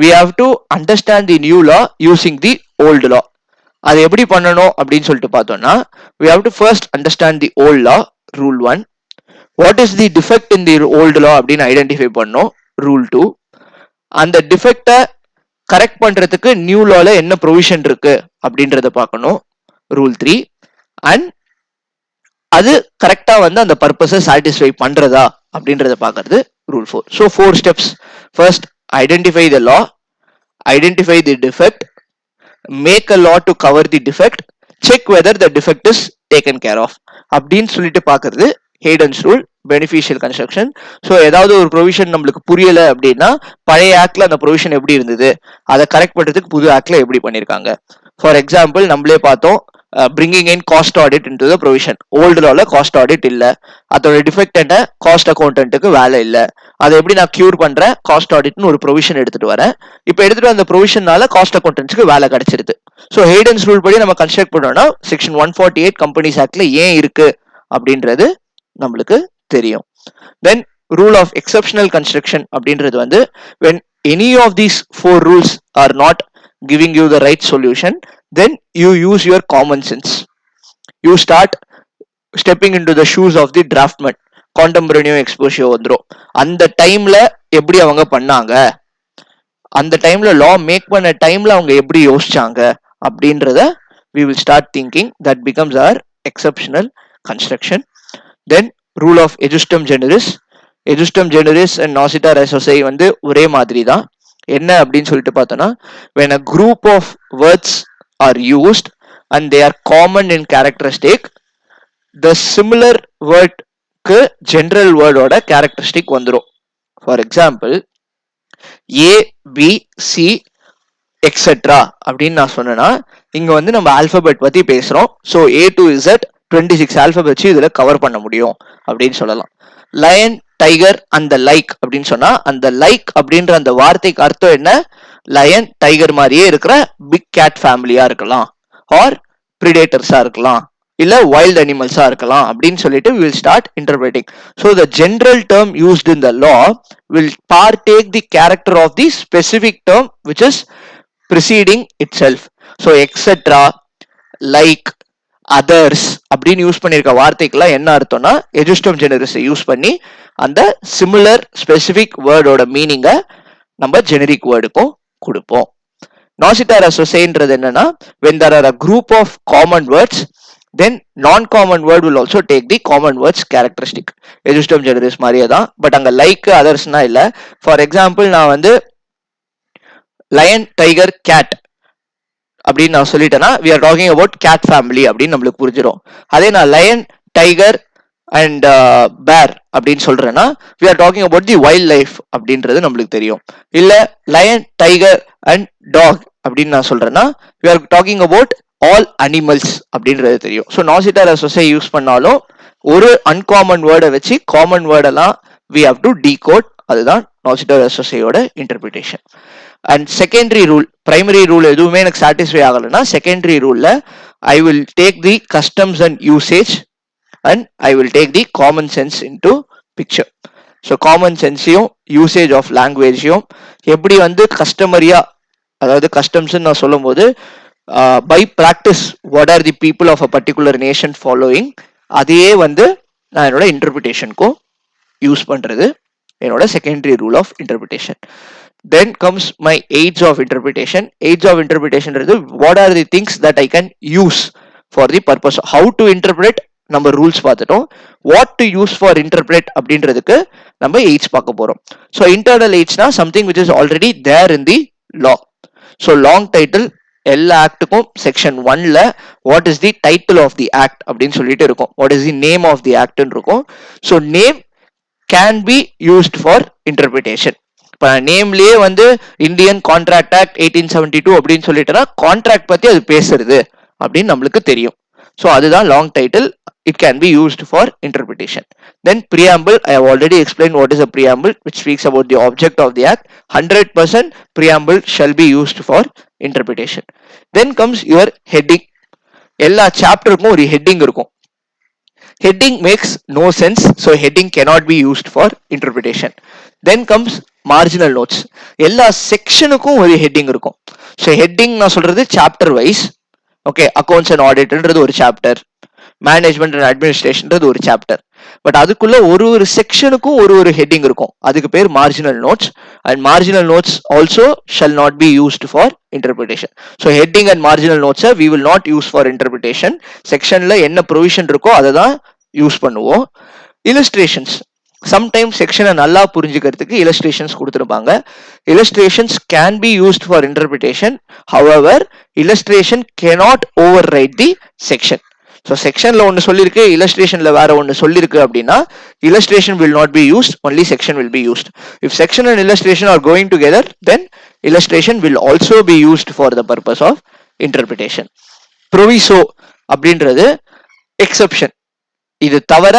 we have to understand the new law using the old law. அது எப்படி பண்ணணும் அப்படின்னு சொல்லிட்டு பார்த்தோம்னா, we have to first understand the old law, rule 1. What is the defect in the old law அப்படின்னு identify பண்ணோம், rule 2. அந்த டிஃபெக்டை correct பண்றதுக்கு நியூ லால என்ன ப்ரொவிஷன் இருக்கு அப்படின்றத பார்க்கணும், ரூல் 3. அண்ட் அது கரெக்டா வந்து அந்த பர்பஸை சாட்டிஸ்ஃபை பண்றதா அப்படின்றத பார்க்கறது rule 4. So 4 steps. First identify the law, identify the defect, make a law to cover the defect, check whether the defect is taken care of அப்படின்னு சொல்லிட்டு பார்க்கறது Heydon's rule, beneficial construction. So ஏதாவது ஒரு provision நம்மளுக்கு புரியல அப்படின்னா பழைய ஆக்ட்ல அந்த ப்ரொவிஷன் எப்படி இருந்தது அதை கரெக்ட் பண்றதுக்கு புது ஆக்ட்ல எப்படி பண்ணிருக்காங்க. ஃபார் எக்ஸாம்பிள் நம்மளே பார்த்தோம், bringing in cost audit into the provision. Old லால காஸ்ட் ஆடிட் இல்ல, அதோட டிஃபெக்ட் என்ன, காஸ்ட் அக்கௌண்டன்ட்டுக்கு வேலை இல்ல, அதை எப்படி நான் கியூர் பண்றேன், காஸ்ட் ஆடிட்னு ஒரு ப்ரொவிஷன் எடுத்துட்டு வரேன். இப்போ எடுத்துட்டு அந்த ப்ரொவிஷனால காஸ்ட் அக்கௌண்டன்ட்ஸ்க்கு வேலை கிடைச்சிருது. ஸோ ஹேடன்ஸ் ரூல் படி நம்ம கன்ஸ்ட்ரக்ட் பண்ணோம்னா செக்ஷன் 148 கம்பெனிஸ் ஆக்ட்ல ஏன் இருக்கு அப்படின்றது நம்மளுக்கு தெரியும். தென் ரூல் ஆஃப் எக்ஸப்ஷனல் கன்ஸ்ட்ரக்ஷன் அப்படின்றது வந்து when any of these 4 rules are not giving you the right solution, then you use your common sense. You start stepping into the shoes of the draftman. Contemporaneous exposure வந்துரும். அந்த டைம்ல எப்படி அவங்க பண்ணாங்க, அந்த டைம்ல லா மேக் பண்ண டைம்ல அவங்க எப்படி யோசிச்சாங்க அப்படின்றத we will start thinking. That becomes our exceptional construction. Then rule of ejusdem generis. Ejusdem generis and nocita resoci வந்து ஒரே மாதிரி தான். என்ன அப்படின்னு சொல்லிட்டு பார்த்தோம்னா, when a group of words are used and they are common in characteristic, the similar word க்கு general word ஓட characteristic வந்துரும். For example, A, B, C, etc. அப்படின்னு நான் சொன்னேன்னா, இங்க வந்து நம்ம ஆல்பபெட் பத்தி பேசுறோம். So A to Z 26 alphabets இதுல கவர் பண்ண முடியும் அப்படின்னு சொல்லலாம். லயன், டைகர், அந்த லைக் அப்படின்னு சொன்னா, அந்த லைக் அப்படின்ற அந்த வார்த்தைக்கு அர்த்தம் என்ன, லயன் டைகர் மாதிரியே இருக்கிற பிக் கேட் ஃபேமிலியா இருக்கலாம், ஆர் பிரிடேட்டர்ஸா இருக்கலாம், இல்ல wild animals இருக்கலாம் அப்படின்னு சொல்லிட்டு we will start interpreting. So the general term used in the law will partake the character of the specific term which is preceding itself. So etc, like, others அப்படின்னு use பண்ணிருக்க வார்த்தைக்கெல்லாம் என்ன அர்த்தம்னா எஜுஸ்டம் ஜெனரிஸ் use பண்ணி அந்த similar specific வேர்டோட மீனிங்கை நம்ம generic வேர்டுக்கும் கொடுப்போம். நாசிட்டார் அசோசியேன்றது என்னன்னா when there are a group of common words then non-common word will also take the common words characteristic. எஜுஸ்டம் ஜெனரிஸ் மாதிரியே தான், பட் அங்க லைக் அதர்ஸ்னா இல்ல. ஃபார் எக்ஸாம்பிள் நான் வந்து லயன் டைகர் கேட் அப்படின்னு நான் சொல்லிட்டேன்னா we are talking about cat family அப்படின்னு நம்மளுக்கு புரிஞ்சிடும். அதே நான் லயன் டைகர் அண்ட் பேர் அப்படின்னு சொல்றேன்னா we are talking about the wild life அப்படின்றது நம்மளுக்கு தெரியும். இல்ல லயன் டைகர் அண்ட் டாக் அப்படின்னு நான் சொல்றேன்னா we are talking about all animals அப்படின்றது தெரியும். ஸோ நாசிட்டார் அசோசியே யூஸ் பண்ணாலும் ஒரு அன்காமன் வேர்டை வச்சு காமன் வேர்டெல்லாம் we have to decode. அதுதான் நாசிட்டார் அசோசியோட interpretation. And secondary rule, primary rule எதுவுமே எனக்கு சாட்டிஸ்ஃபை ஆகலைன்னா செகண்டரி ரூல்ல I will take the customs and usage and I will take the common sense into picture. So common சென்ஸையும் usage of லாங்குவேஜையும் எப்படி வந்து கஸ்டமரியா, அதாவது கஸ்டம்ஸ் நான் சொல்லும் போது by practice what are the people of a particular nation following, அதையே வந்து நான் என்னோட இன்டர்பிரிட்டேஷனுக்கும் யூஸ் பண்றது என்னோட secondary rule of interpretation. Then comes my aids of interpretation. Aids of interpretation is what are the things that I can use for the purpose of how to interpret. நம்ம rules பார்த்துட்டோம். What to use for interpret அப்படின்றதுக்கு நம்ம aids பார்க்க போறோம். So internal எய்ட்ஸ்னா something which is already there in the law. So long title எல்லா ஆக்டுக்கும் section 1ல what is the title of the act அப்படின்னு சொல்லிட்டு இருக்கும். What is the name of the ஆக்ட்னு இருக்கும். So name can be used for interpretation. இப்போ நேம்லயே வந்து இந்தியன் கான்ட்ராக்ட் ஆக்ட் 1872 அப்படின்னு சொல்லிட்டா கான்ட்ராக்ட் பத்தி அது பேசுறது அப்படின்னு நம்மளுக்கு தெரியும். ஸோ அதுதான் long title. It can be used for interpretation. Then preamble, I have already explained what is a preamble, which speaks about the object of the act. 100% preamble shall be used for interpretation. Then comes your heading. எல்லா சாப்டருக்கும் ஒரு heading இருக்கும். Heading makes no sense, so heading cannot be used for interpretation. Then comes marginal notes. எல்லா செக்ஷனுக்கும் ஒரு heading இருக்கும். So heading நான் சொல்றது chapter wise. Okay, accounts and ஆடிட்ன்றது ஒரு சாப்டர், மேனேஜ்மெண்ட் அண்ட் அட்மினிஸ்ட்ரேஷன்றது ஒரு சாப்டர். பட் அதுக்குள்ள ஒரு ஒரு செக்ஷனுக்கும் ஒரு ஒரு ஹெட்டிங் இருக்கும். அதுக்கு பேர் marginal notes. And marginal notes also shall not be used for interpretation. So heading and marginal நோட்ஸை we will not use for interpretation. செக்ஷன்ல என்ன ப்ரொவிஷன் இருக்கோ அதை தான் யூஸ் பண்ணுவோம். இல்லஸ்ட்ரேஷன்ஸ், சம்டைம்ஸ் செக்ஷனை நல்லா புரிஞ்சுக்கிறதுக்கு இல்லஸ்ட்ரேஷன்ஸ் கொடுத்துருப்பாங்க. Illustrations can be used for interpretation. However illustration cannot override the section. So செக்ஷன்ல ஒன்று சொல்லியிருக்கு, இல்லஸ்ட்ரேஷன்ல வேற ஒன்று சொல்லியிருக்கு அப்படின்னா illustration will not be used, only section will be used. If section and illustration are going together, then illustration will also be used for the purpose of interpretation. Proviso அப்படின்றது exception, இது தவிர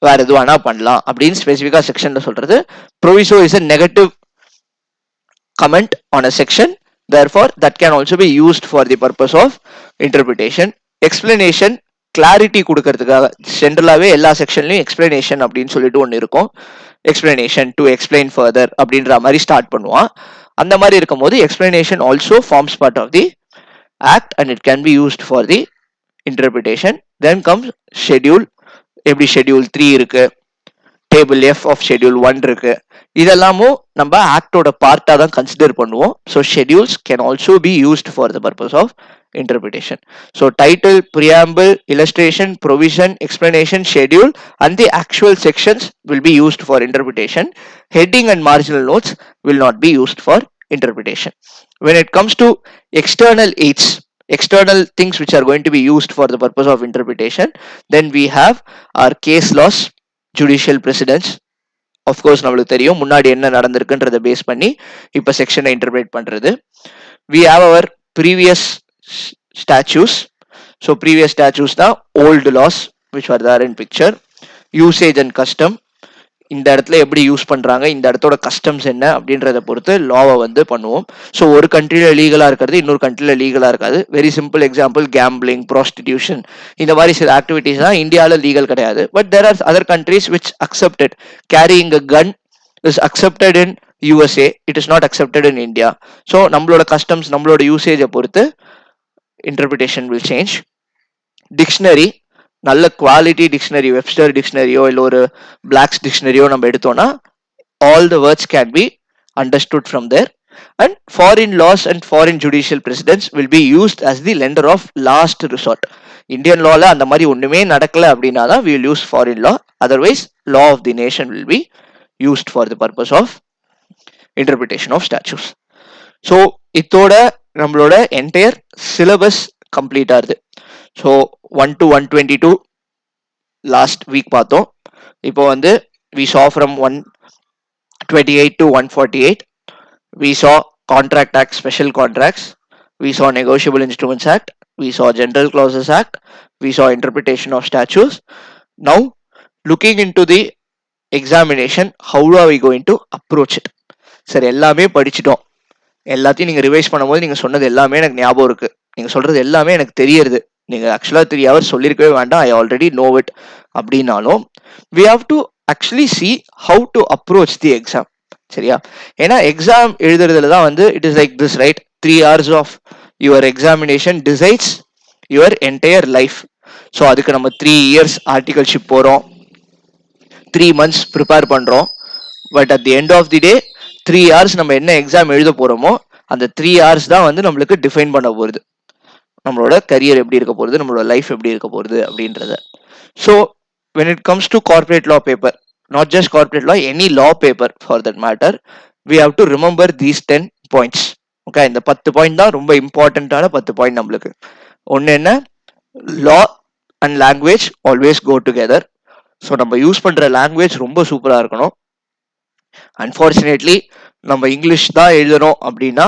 வேற எது வேணா பண்ணலாம் அப்படின்னு ஸ்பெசிஃபிக்கா செக்ஷன்ல சொல்றது. Proviso is a negative comment on a section, therefore that can also be used for the purpose of interpretation. Explanation, clarity கொடுக்கறதுக்காக ஜென்ரலாவே எல்லா செக்ஷன்லயும் எக்ஸ்பிளனேஷன் அப்படின்னு சொல்லிட்டு ஒன்று இருக்கும். எக்ஸ்பிளனேஷன் டு எக்ஸ்பிளைன் ஃபர்தர் அப்படின்ற மாதிரி ஸ்டார்ட் பண்ணுவான். அந்த மாதிரி இருக்கும் போது explanation also forms part of the act and it can be used for the interpretation. Then comes schedule. எப்படி ஷெட்யூல் 3 இருக்கு, டேபிள் எஃப் ஆஃப் ஷெட்யூல் 1 இருக்கு, இதெல்லாமும் நம்ம ஆக்டோட பார்ட்டா தான் கன்சிடர் பண்ணுவோம். So schedules can also be used for the purpose of interpretation. So title, preamble, illustration, provision, explanation, schedule and the actual sections will be used for interpretation. Heading and marginal notes will not be used for interpretation. When it comes to external aids, external things which are going to be used for the purpose of interpretation, then we have our case laws, judicial precedents. Of course நம்மளுக்கு தெரியும் முன்னாடி என்ன நடந்திருக்குன்றதை base பண்ணி இப்ப செக்ஷனை interpret பண்றது. We have our previous statutes. So previous statutes are old laws which were there in picture. Usage and custom. இந்த இடத்துல எப்படி யூஸ் பண்றாங்க, இந்த இடத்தோட கஸ்டம்ஸ் என்ன அப்படின்றத பொறுத்து லாவை வந்து பண்ணுவோம். ஸோ ஒரு கண்ட்ரியில லீகலா இருக்கிறது இன்னொரு கண்ட்ரியில லீகலா இருக்காது. Very simple example, gambling, prostitution, இந்த மாதிரி சில ஆக்டிவிட்டிஸ் தான் இந்தியாவில் லீகல் கிடையாது. But there are other countries which accepted. Carrying a gun is accepted in USA, it is not accepted in India. So நம்மளோட கஸ்டம்ஸ், நம்மளோட யூசேஜை பொறுத்து இன்டர்பிரிட்டேஷன் வில் சேஞ்ச். டிக்ஷனரி, நல்ல குவாலிட்டி டிக்ஷனரி, வெப்ஸ்டர் டிக்ஷனரியோ இல்லை ஒரு பிளாக்ஸ் டிக்ஷனரியோ நம்ம எடுத்தோம்னா all the words can be understood from there. And foreign laws and foreign judicial precedents will be used as the lender of last resort. Indian law la அந்த மாதிரி ஒண்ணுமே நடக்கல அப்படின்னா தான் we will use foreign law. Otherwise law of the nation will be used for the purpose of interpretation of statutes. So இதோட நம்மளோட entire syllabus complete ஆகுது. So 1 to 122 last week பார்த்தோம். இப்போ வந்து we saw from 128 to 148. We saw Contract Act, Special Contracts. We saw Negotiable Instruments Act. We saw General Clauses Act. We saw Interpretation of Statutes. Now, looking into the examination, how are we going to approach it? Sir, எல்லாமே படிச்சிட்டோம். எல்லாத்தையும் நீங்கள் revise பண்ணும்போது நீங்கள் சொன்னது எல்லாமே எனக்கு ஞாபகம் இருக்குது. நீங்கள் சொல்கிறது எல்லாமே எனக்கு தெரியுது. நீங்கள் ஆக்சுவலாக 3 hours சொல்லியிருக்கவே வேண்டாம், ஐ ஆல்ரெடி நோ இட் அப்படின்னாலும் we have to actually see how to approach the exam. சரியா? ஏன்னா எக்ஸாம் எழுதுறதுல தான் வந்து it is like this, right? 3 hours of your examination decides your entire life. So அதுக்கு நம்ம 3 years ஆர்டிகல்ஷிப் போகிறோம், 3 months ப்ரிப்பேர் பண்ணுறோம். But at the end of the day 3 hours நம்ம என்ன எக்ஸாம் எழுத போகிறோமோ அந்த 3 hours தான் வந்து நம்மளுக்கு டிஃபைன் பண்ண போகிறது, நம்மளோட கரியர் எப்படி இருக்க போகிறது, நம்மளோட லைஃப் எப்படி இருக்க போகிறது அப்படின்றத. So when it comes to corporate law paper, not just corporate law, any law paper for that matter, we have to remember these 10 points. Okay, இந்த 10 பாயிண்ட் தான் ரொம்ப இம்பார்ட்டன்டான 10 பாயிண்ட் நம்மளுக்கு. ஒன்று என்ன, law and language always go together. So நம்ம use பண்ணுற language ரொம்ப சூப்பராக இருக்கணும். அன்ஃபார்ச்சுனேட்லி நம்ம இங்கிலீஷ் தான் எழுதணும் அப்படின்னா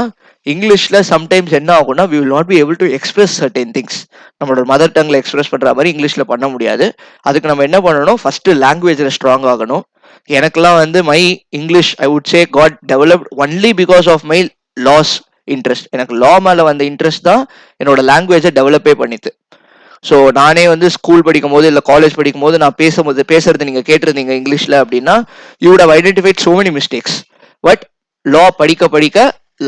இங்கிலீஷில் சம்டைம்ஸ் என்ன ஆகும்னா we will not be able to express certain things. நம்மளோட மதர் டங்கில் எக்ஸ்பிரஸ் பண்ணுற மாதிரி இங்கிலீஷில் பண்ண முடியாது. அதுக்கு நம்ம என்ன பண்ணணும், ஃபஸ்ட்டு லாங்குவேஜில் ஸ்ட்ராங் ஆகணும். எனக்கெல்லாம் வந்து my English I would say got developed only because of my law's interest. எனக்கு லா மேலே வந்த இன்ட்ரெஸ்ட் தான் என்னோட லாங்குவேஜை டெவலப்பே பண்ணிது. ஸோ நானே வந்து ஸ்கூல் படிக்கும் போது இல்லை காலேஜ் படிக்கும் போது நான் பேசுறது நீங்கள் கேட்டிருந்தீங்க இங்கிலீஷில் அப்படின்னா you would have identified so many mistakes. But law படிக்க படிக்க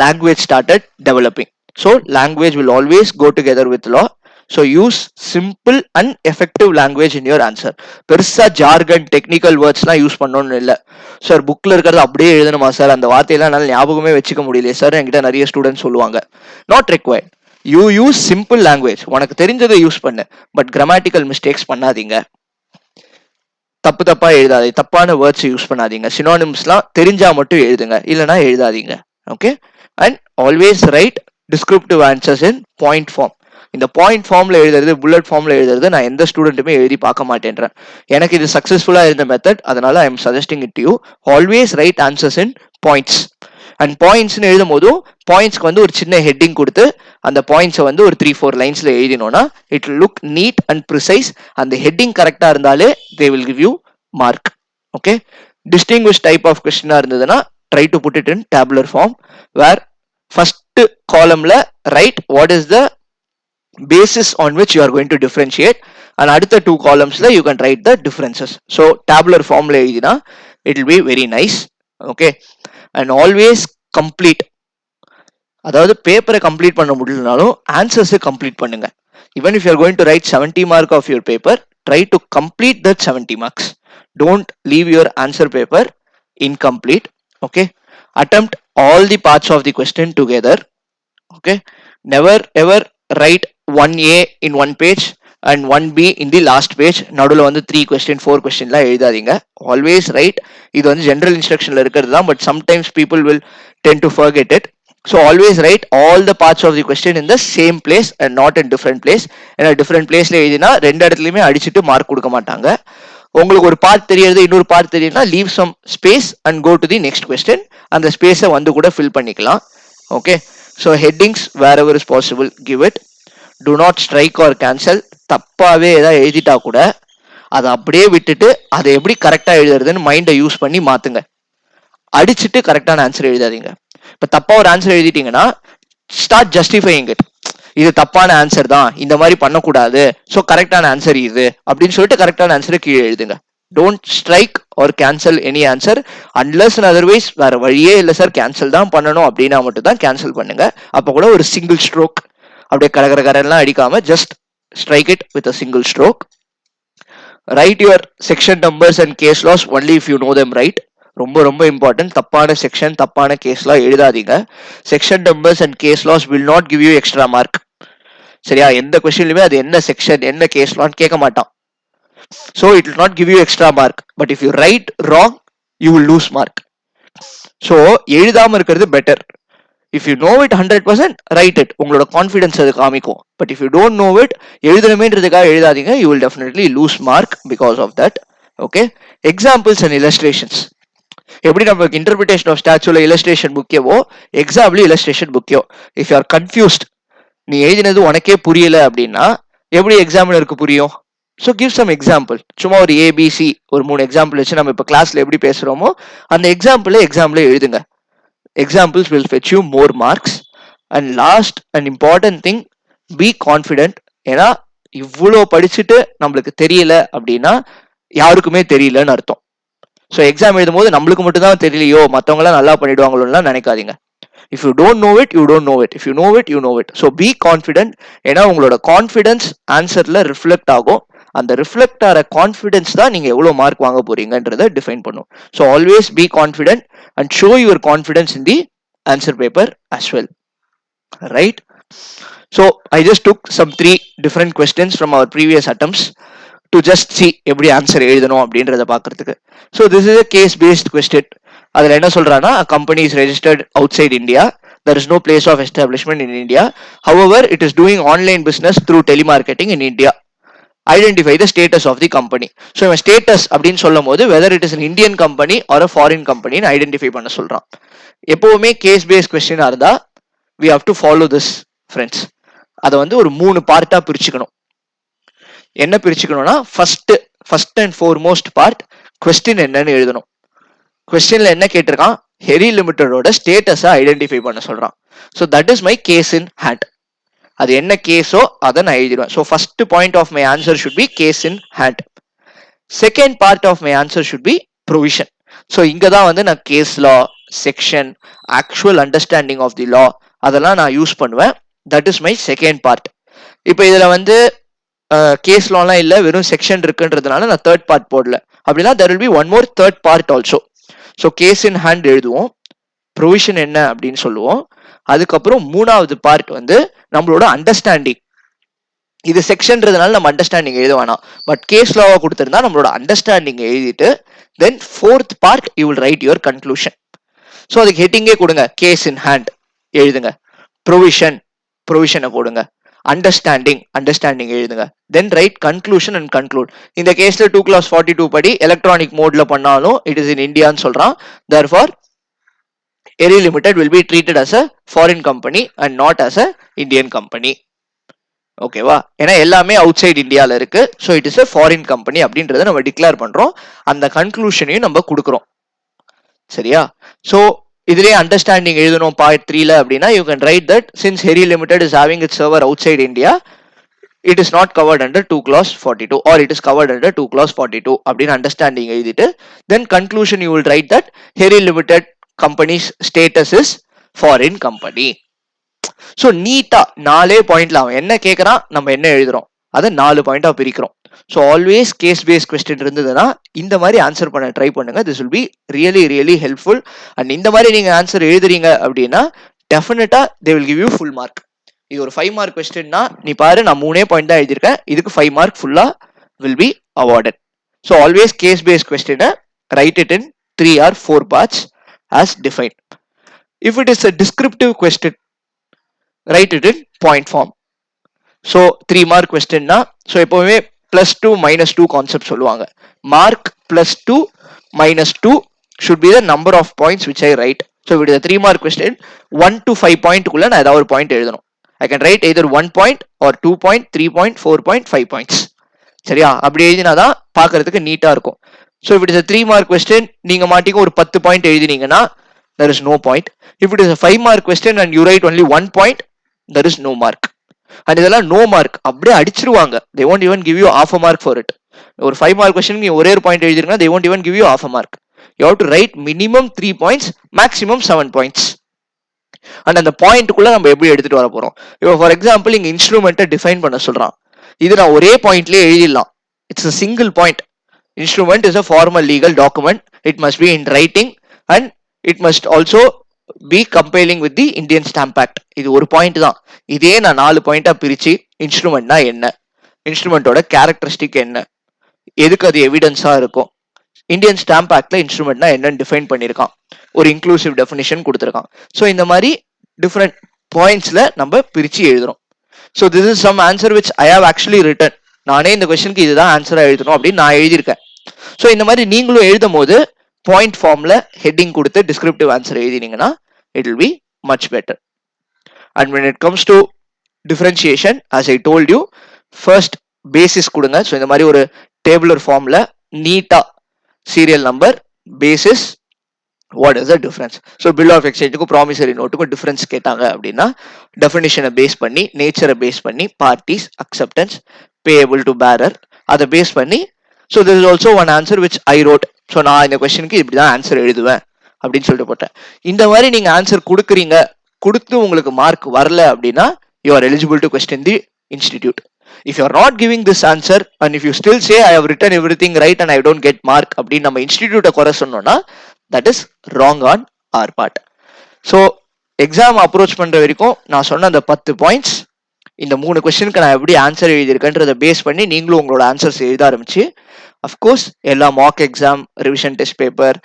language started developing. So language will always go together with law. So use simple and effective language in your answer. பெருசா ஜார்கன் டெக்னிக்கல் வேர்ட்ஸ்லாம் யூஸ் பண்ணணும்னு இல்லை. Sir புக்கில் இருக்கிறது அப்படியே எழுதணுமா sir, அந்த வார்த்தையெல்லாம் என்னால் ஞாபகமே வச்சுக்க முடியலையே சார் என்கிட்ட நிறைய ஸ்டூடெண்ட்ஸ் சொல்லுவாங்க. Not required. You use simple language, உனக்கு தெரிஞ்சதை யூஸ் பண்ணு. பட் கிராமட்டிக்கல் மிஸ்டேக்ஸ் பண்ணாதீங்க, தப்பா எழுதாதீங்க, தப்பான வேர்ட்ஸ் யூஸ் பண்ணாதீங்க. சினோனிம்ஸ்லாம் தெரிஞ்சா மட்டும் எழுதுங்க, இல்லைனா எழுதாதீங்க. Okay, and always write descriptive answers in point form. இந்த பாயிண்ட் ஃபார்ம்ல எழுதுறது, புல்லட் ஃபார்ம்ல எழுதுறது நான் எந்த ஸ்டூடெண்ட்டுமே எழுதி பார்க்க மாட்டேன்றேன். எனக்கு இது சக்ஸஸ்ஃபுல்லா இருந்த மெத்தட், அதனால I am suggesting it to you. Always write answers in points. And பாயிண்ட்ஸ்னு எழுதும் போதும் பாயிண்ட்ஸ்க்கு வந்து ஒரு சின்ன ஹெட்டிங் கொடுத்து அந்த பாயிண்ட்ஸை வந்து ஒரு 3-4 லைன்ஸ்ல எழுதினோம்னா it look neat and precise. அந்த ஹெட்டிங் கரெக்டா இருந்தாலே they will give you mark. Okay, distinguish type of கொஸ்டினா இருந்ததுன்னா try to put it in tabular form, where first column la write what is the basis on which you are going to differentiate, and அடுத்த 2 columns la you can write the differences. So tabular form la எழுதினா it will be very nice. Okay, and always complete. அதாவது பேப்பரை complete பண்ண முடியலனாலும் ஆன்சர்ஸை complete பண்ணுங்க. even if you are going to write 70 mark of your paper, try to complete that 70 marks. Don't leave your answer paper incomplete. Okay, attempt all the parts of the question together. Okay, never ever write 1A in one page and 1B in the last page. நடுவில் வந்து 3 question 4 questionலாம் எழுதாதீங்க. always write, இது வந்து general instructionல இருக்கிறது தான், but sometimes people will tend to forget it. So always write all the parts of the question in the same place and not in different place. ஏன்னா different placeல எழுதினா ரெண்டு இடத்துலையுமே அடிச்சுட்டு mark கொடுக்க மாட்டாங்க. உங்களுக்கு ஒரு பார்ட் தெரியாது, இன்னொரு பார்ட் தெரியுதுன்னா leave some space and go to the next question. அந்த ஸ்பேஸை வந்து கூட ஃபில் பண்ணிக்கலாம். Okay, so headings wherever is possible give it. Do not strike or cancel. தப்பாவே ஏதாவது எழுதிட்டா கூட அதை அப்படியே விட்டுட்டு அதை எப்படி கரெக்டா எழுதுறதுன்னு மைண்டை யூஸ் பண்ணி மாத்துங்க. அடிச்சுட்டு கரெக்டான ஆன்சர் எழுதாதீங்க. இப்ப தப்பா ஒரு ஆன்சர் எழுதிட்டீங்கன்னா ஸ்டார்ட் ஜஸ்டிஃபைங் இட். இது தப்பான ஆன்சர் தான், இந்த மாதிரி பண்ணக்கூடாது, ஸோ கரெக்டான ஆன்சர் இது அப்படின்னு சொல்லிட்டு கரெக்டான ஆன்சரை கீழே எழுதுங்க. Don't strike or cancel any answer unless and otherwise வேற வழியே இல்லை சார் கேன்சல் தான் பண்ணணும் அப்படின்னா மட்டும் தான் கேன்சல் பண்ணுங்க. அப்போ கூட ஒரு சிங்கிள் ஸ்ட்ரோக், அப்படியே கரகரகரெல்லாம் அடிக்காம just strike it with a single stroke. Write your section numbers and case laws only if you know them right. ரொம்ப ரொம்ப இம்பார்ட்டன்ட். தப்பான செக்ஷன் தப்பான கேஸ்லாம் எழுதாதீங்க. Section numbers and case laws will not give you extra mark. சரியா? எந்த கொஸ்டின்லுமே அது என்ன செக்ஷன் என்ன கேஸ் லான்னு கேட்க மாட்டான். So it will not give you extra mark. But if you write wrong you will lose mark. So எழுதாம இருக்கிறது better. If you know it 100%, write it. உங்களோட கான்ஃபிடன்ஸ் அது காமிக்கும். But if you don't know it, எழுதணுமேன்றதுக்காக எழுதாதீங்க. You will definitely lose mark because of that. Okay, examples and illustrations. எப்படி நமக்கு interpretation of ஸ்டாச்சுல இல்லஸ்ட்ரேஷன் முக்கியமோ, எக்ஸாம்பிள் இல்லஸ்ட்ரேஷன் முக்கியம். இஃப் யூ ஆர் கன்ஃபியூஸ்ட், நீ எழுதினது உனக்கே புரியல அப்படின்னா எப்படி எக்ஸாம்பிளருக்கு புரியும்? So give some example. சும்மா ஒரு ஏபிசி ஒரு 3 எக்ஸாம்பிள் வச்சு நம்ம இப்போ கிளாஸ்ல எப்படி பேசுறோமோ அந்த எக்ஸாம்பிளே எழுதுங்க. Examples will fetch you more marks. And last and important thing, be confident. ஏன்னா இவ்வளோ படிச்சுட்டு நம்மளுக்கு தெரியல அப்படின்னா யாருக்குமே தெரியலன்னு அர்த்தம். ஸோ எக்ஸாம் எழுதும் போது நம்மளுக்கு மட்டும் தான் தெரியலையோ, மற்றவங்களாம் நல்லா பண்ணிடுவாங்களோலாம் நினைக்காதீங்க. If you don't know it you don't know it, if you know it you know it. So be confident. ஏன்னா உங்களோட கான்ஃபிடன்ஸ் ஆன்சர்ல ரிஃப்ளெக்ட் ஆகும். அந்த ரிஃப்ளெக்ட் ஆகிற கான்ஃபிடன்ஸ் தான் நீங்க எவ்வளவு மார்க் வாங்க போறீங்கன்றதை டிஃபைன் பண்ணும். So always be confident and show your confidence in the answer paper as well. Right? So I just took some 3 different questions from our previous attempts to just see எப்படி answer எழுதணும் அப்படின்றத பார்க்கறதுக்கு. So this is a case based question. அதுல என்ன சொல்றானா, a company is registered outside India. There is no place of establishment in India. However, it is doing online business through telemarketing in India. Identify the status of the company. So status அப்படின்னு சொல்லும் போது whether it is an Indian company or a foreign company identify பண்ண சொல்றான். எப்பவுமே case base கொஸ்டினா இருந்தா we have to follow this friends. அதை வந்து ஒரு 3 பார்ட்டா பிரிச்சுக்கணும். என்ன பிரிச்சுக்கணும்னா, first and foremost part question என்னன்னு எழுதணும். கொஸ்டின்ல என்ன கேட்டிருக்கான், ஹெரி லிமிட்டடோட ஸ்டேட்டஸை ஐடென்டிஃபை பண்ண சொல்றான். So that is my case in hand. அது என்ன கேஸோ அதை நான் எழுதிடுவேன். So first point of my answer should be case in hand. Second part of my answer should be provision. So இங்கே தான் வந்து நான் case law, section, actual understanding of the law அதெல்லாம் நான் யூஸ் பண்ணுவேன். That is my second part. இப்போ இதில் வந்து கேஸ் லாலாம் இல்லை, வெறும் செக்ஷன் இருக்குன்றதுனால நான் தேர்ட் பார்ட் போடல. அப்படின்னா there will be one more third part also. So case in hand எழுதுவோம், ப்ரொவிஷன் என்ன அப்படின்னு சொல்லுவோம். அதுக்கப்புறம் 3வது பார்ட் வந்து நம்மளோட அண்டர்ஸ்டாண்டிங். இது செக்ஷன்றதுனால நம்ம அண்டர்ஸ்டாண்டிங் எழுத வேணாம், பட் கேஸ் லாவா கொடுத்திருந்தா நம்மளோட அண்டர்ஸ்டாண்டிங் எழுதிட்டு தென் 4th part you will right your conclusion. So அதுக்கு ஹெட்டிங்கே கொடுங்க, கேஸ் இன் ஹேண்ட் எழுதுங்க, ப்ரொவிஷனை போடுங்க, அண்டர்ஸ்டாண்டிங் எழுதுங்க, தென் ரைட் கன்க்ளூஷன் அண்ட் கன்க்ளூட். இந்த கேஸ்ல 2 clause 42 படி எலக்ட்ரானிக் மோட்ல பண்ணாலும் இட் இஸ் இன் இந்தியான்னு சொல்றான். therefore Erie Limited will be treated as a foreign company and not as a Indian company. ஓகேவா? ஏன்னா எல்லாமே அவுட் சைட் இந்தியால இருக்கு. So it is a foreign company அப்படின்றத நம்ம டிக்ளேர் பண்றோம். அந்த கன்க்ளூஷனையும் நம்ம கொடுக்குறோம். சரியா? ஸோ இதுலயே அண்டர்ஸ்டாண்டிங் எழுதணும் பார்ட் 3ல அப்படின்னா you can write that since Erie Limited is having its server outside India, it is not covered under 2 clause 42 or it is covered under 2 clause 42 அப்படின்னு அண்டர்ஸ்டாண்டிங் எழுதிட்டு then conclusion you will write that Erie Limited company's status is foreign company. So நீட்டா 4 பாயிண்ட்ல அவன் என்ன கேட்கறான், நம்ம என்ன எழுதுறோம், அதை 4 பாயிண்டா பிரிக்கிறோம். So always case base question இருந்ததுன்னா இந்த மாதிரி ஆன்சர் பண்ண ட்ரை பண்ணுங்க. This will be really helpful. And இந்த மாதிரி நீங்க ஆன்சர் எழுதுறீங்க அப்படின்னா டெஃபினட்டா they will give you full mark. இது ஒரு 5 mark கொஸ்டின்னா நீ பாரு நான் 3 பாயிண்ட் தான் எழுதியிருக்கேன், இதுக்கு 5 mark ஃபுல்லா will be awarded. So always case base கொஸ்டினை write it in 3 or 4 parts as defined. If it is a descriptive question, write it in point form. So 3 mark question na, so எப்பவுமே +2 -2 concept சொல்லுவாங்க. Mark +2 -2 should be the number of points which I write. So if it is a 3 mark question, 1 to 5 point குள்ள நான் ஏதாவது ஒரு point எழுதணும். I can write either 1 point or 2 point, 3 point, 4 point, 5 points. சரியா? அப்படி எழுதினாதான் பாக்குறதுக்கு நீட்டா இருக்கும். So if it is a 3 mark question, நீங்க மாட்டிக்கு ஒரு 10 point எழுதினீங்கன்னா there is no point. If it is a 5 mark question and you write only 1 point, there is no mark. And இதெல்லாம் no mark, அப்படியே அடிச்சிருவாங்க. They won't even give you half a mark for it. ஒரு 5 mark question நீ ஒரே ஒரு point எழுதிருக்கா, they won't even give you half a mark. You have to write minimum 3 points, maximum 7 points. And அந்த பாயிண்ட்டுக்குள்ள நம்ம எப்படி எடுத்துட்டு வர போறோம். இப்போ ஃபார் எக்ஸாம்பிள் இங்க இன்ஸ்ட்ருமெண்ட்டை டிஃபைன் பண்ண சொல்றான். இது நான் ஒரே பாயிண்ட்லயே எழுதிடலாம். It's a single point. Instrument is a formal legal document. It must be in writing and it must also be complying with the Indian Stamp Act. இது ஒரு பாயிண்ட் தான். இதே நான் 4 பாயிண்டா பிரிச்சு இன்ஸ்ட்ருமெண்ட்னா என்ன, இன்ஸ்ட்ருமெண்டோட கேரக்டரிஸ்டிக் என்ன, எதுக்கு அது எவிடன்ஸா இருக்கும், இந்தியன் ஸ்டாம்ப் ஆக்ட்ல இன்ஸ்ட்ருமெண்ட்னா என்னன்னு டிஃபைன் பண்ணியிருக்கான், ஒரு இன்க்ளூசிவ் டெஃபினிஷன் கொடுத்துருக்கான். ஸோ இந்த மாதிரி டிஃப்ரெண்ட் பாயிண்ட்ஸ்ல நம்ம பிரிச்சு எழுதுறோம். So this is some answer which I have actually written. நானே இந்த கொஸ்டினுக்கு இதுதான் ஆன்சரா எழுதணும் அப்படின்னு நான் எழுதியிருக்கேன். ஸோ இந்த மாதிரி நீங்களும் எழுதும் போது பாயிண்ட் ஃபார்ம்ல ஹெட்டிங் கொடுத்து டிஸ்கிரிப்டிவ் ஆன்சர் எழுதினீங்கன்னா it will be much better. And when it comes to differentiation, as I told you, first basis கொடுங்க. ஸோ இந்த மாதிரி ஒரு டேபுலர் ஃபார்ம்ல நீட்டா serial number, basis, what is the difference. So bill of எக்ஸ்சேஞ்சுக்கும் promissory நோட்டுக்கும் difference கேட்டாங்க அப்படின்னா டெஃபினிஷனை பேஸ் பண்ணி, நேச்சரை பேஸ் பண்ணி, parties, acceptance, payable to bearer, அதை பேஸ் பண்ணி. So this is also one answer which I wrote. So நான் இந்த கொஸ்டினுக்கு இப்படி தான் ஆன்சர் எழுதுவேன் அப்படின்னு சொல்லிட்டு போட்டேன். இந்த மாதிரி நீங்க ஆன்சர் கொடுக்குறீங்க, கொடுத்து உங்களுக்கு மார்க் வரல அப்படின்னா you are eligible to question the institute. If you are not giving this answer and if you still say I have written everything right and I don't get mark அப்படின்னு நம்ம இன்ஸ்டிடியூட்டை குறை சொன்னோம்னா that is wrong on our part. So exam approach பண்ற வரைக்கும் நான் சொன்ன அந்த 10 points, இந்த 3 கொஸ்டினுக்கு நான் எப்படி ஆன்சர் எழுதியிருக்கேன்றதை பேஸ் பண்ணி நீங்களும் உங்களோட ஆன்சர்ஸ் எழுத ஆரம்பிச்சு, அஃப்கோர்ஸ் எல்லா mock exam, revision test paper,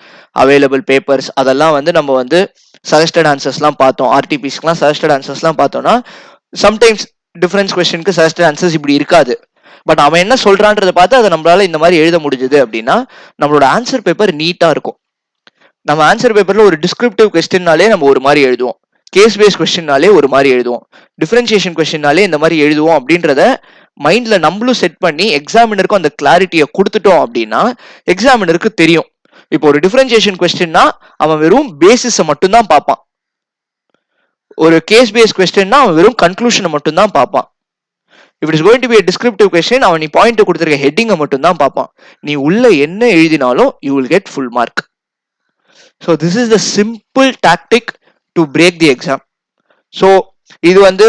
available papers அதெல்லாம் வந்து நம்ம வந்து சஜஸ்டட் ஆன்சர்ஸ்லாம் பார்த்தோம். ஆர்டிபிஸ்க்குலாம் சஜஸ்டட் ஆன்சர்ஸ்லாம் பார்த்தோம்னா சம்டைம்ஸ் டிஃபரன்ஸ் கொஸ்டினுக்கு சஜஸ்டட் ஆன்சர்ஸ் இப்படி இருக்காது. பட் அவன் என்ன சொல்றான்றதை பார்த்து அதை நம்மளால இந்த மாதிரி எழுத முடிஞ்சது அப்படின்னா நம்மளோட ஆன்சர் பேப்பர் நீட்டா இருக்கும். நம்ம ஆன்சர் பேப்பர்ல ஒரு டிஸ்கிரிப்டிவ் கொஸ்டின்னாலே நம்ம ஒரு மாதிரி எழுதுவோம், கேஸ் பேஸ் கொஸ்டின்னாலே ஒரு மாதிரி எழுதுவோம், டிஃபரன்சியேஷன் கொஸ்டின்னாலே இந்த மாதிரி எழுதுவோம் அப்படின்றத மைண்ட்ல நம்மளும் செட் பண்ணி எக்ஸாமினருக்கும் அந்த கிளாரிட்டியை கொடுத்துட்டோம் அப்படின்னா எக்ஸாமினருக்கு தெரியும். இப்போ ஒரு டிஃபரன்சியேஷன் கொஸ்டின்னா அவன் வெறும் பேசிஸை மட்டும்தான் பார்ப்பான். ஒரு கேஸ் பேஸ் கொஸ்டின்னா அவன் வெறும் கன்க்ளூஷனை மட்டும் தான் பார்ப்பான். If it is going to be a descriptive question, அவன் நீ பாயிண்ட் கொடுத்துருக்க ஹெட்டிங்கை மட்டும் தான் பார்ப்பான். நீ உள்ள என்ன எழுதினாலும் you will get full mark. So this is the simple tactic to break the exam. So இது வந்து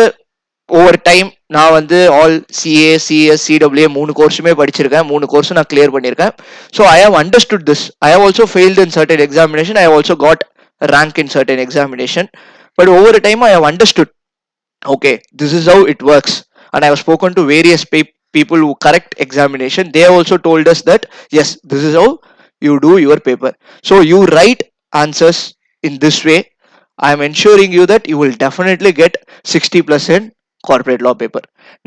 ஓவர் டைம் நான் வந்து ஆல் சிஏ, சிஎஸ், சிடபிள்யூஏ 3 கோர்ஸுமே படிச்சிருக்கேன். 3 கோர்ஸும் நான் கிளியர் பண்ணியிருக்கேன். So I have understood this. I have also failed in certain examination. I have also got rank in certain examination. But over time I have understood, okay, this is how it works. And I have spoken to various people who correct examination. They also told us that yes, this is how you do your paper. So you write answers in this way. I am ensuring you that you will definitely get 60% corporate law paper.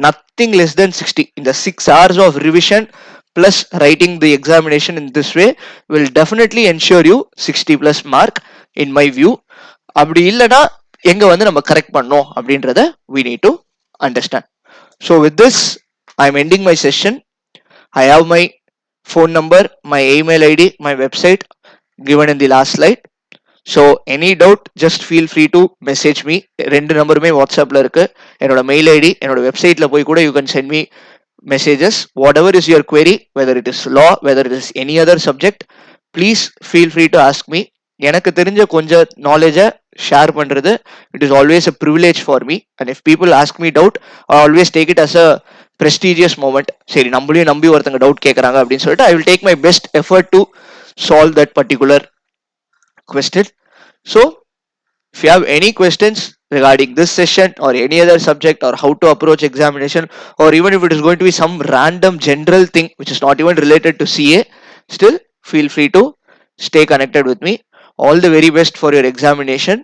Nothing less than 60. In the 6 hours of revision plus writing the examination in this way will definitely ensure you 60 plus mark in my view. அப்படி இல்லைன்னா எங்க வந்து நம்ம correct பண்ணோம் அப்படின்றத we need to understand. So with this I am ending my session. I have my phone number, my email ID, my website given in the last slide. So any doubt just feel free to message me. 2 நம்பருமே வாட்ஸ்அப்ல இருக்கு. என்னோட mail ID, என்னோட வெப்சைட்ல போய் கூட you can send me messages. Whatever is your query, whether it is law, whether it is any other subject, please feel free to ask me. எனக்கு தெரிஞ்ச கொஞ்சம் நாலேஜை ஷேர் பண்றது it is always a privilege for me. And if people ask me doubt I always take it as a prestigious moment. சரி நம்மளையும் நம்பி ஒருத்தங்க doubt கேட்கறாங்க அப்படின்னு சொல்லிட்டு ஐ will take my best effort to solve that particular question. So if you have any questions regarding this session or any other subject or how to approach examination, or even if it is going to be some random general thing which is not even related to CA, still feel free to stay connected with me. All the very best for your examination.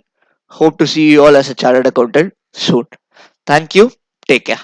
Hope to see you all as a chartered accountant soon. Thank you. Take care.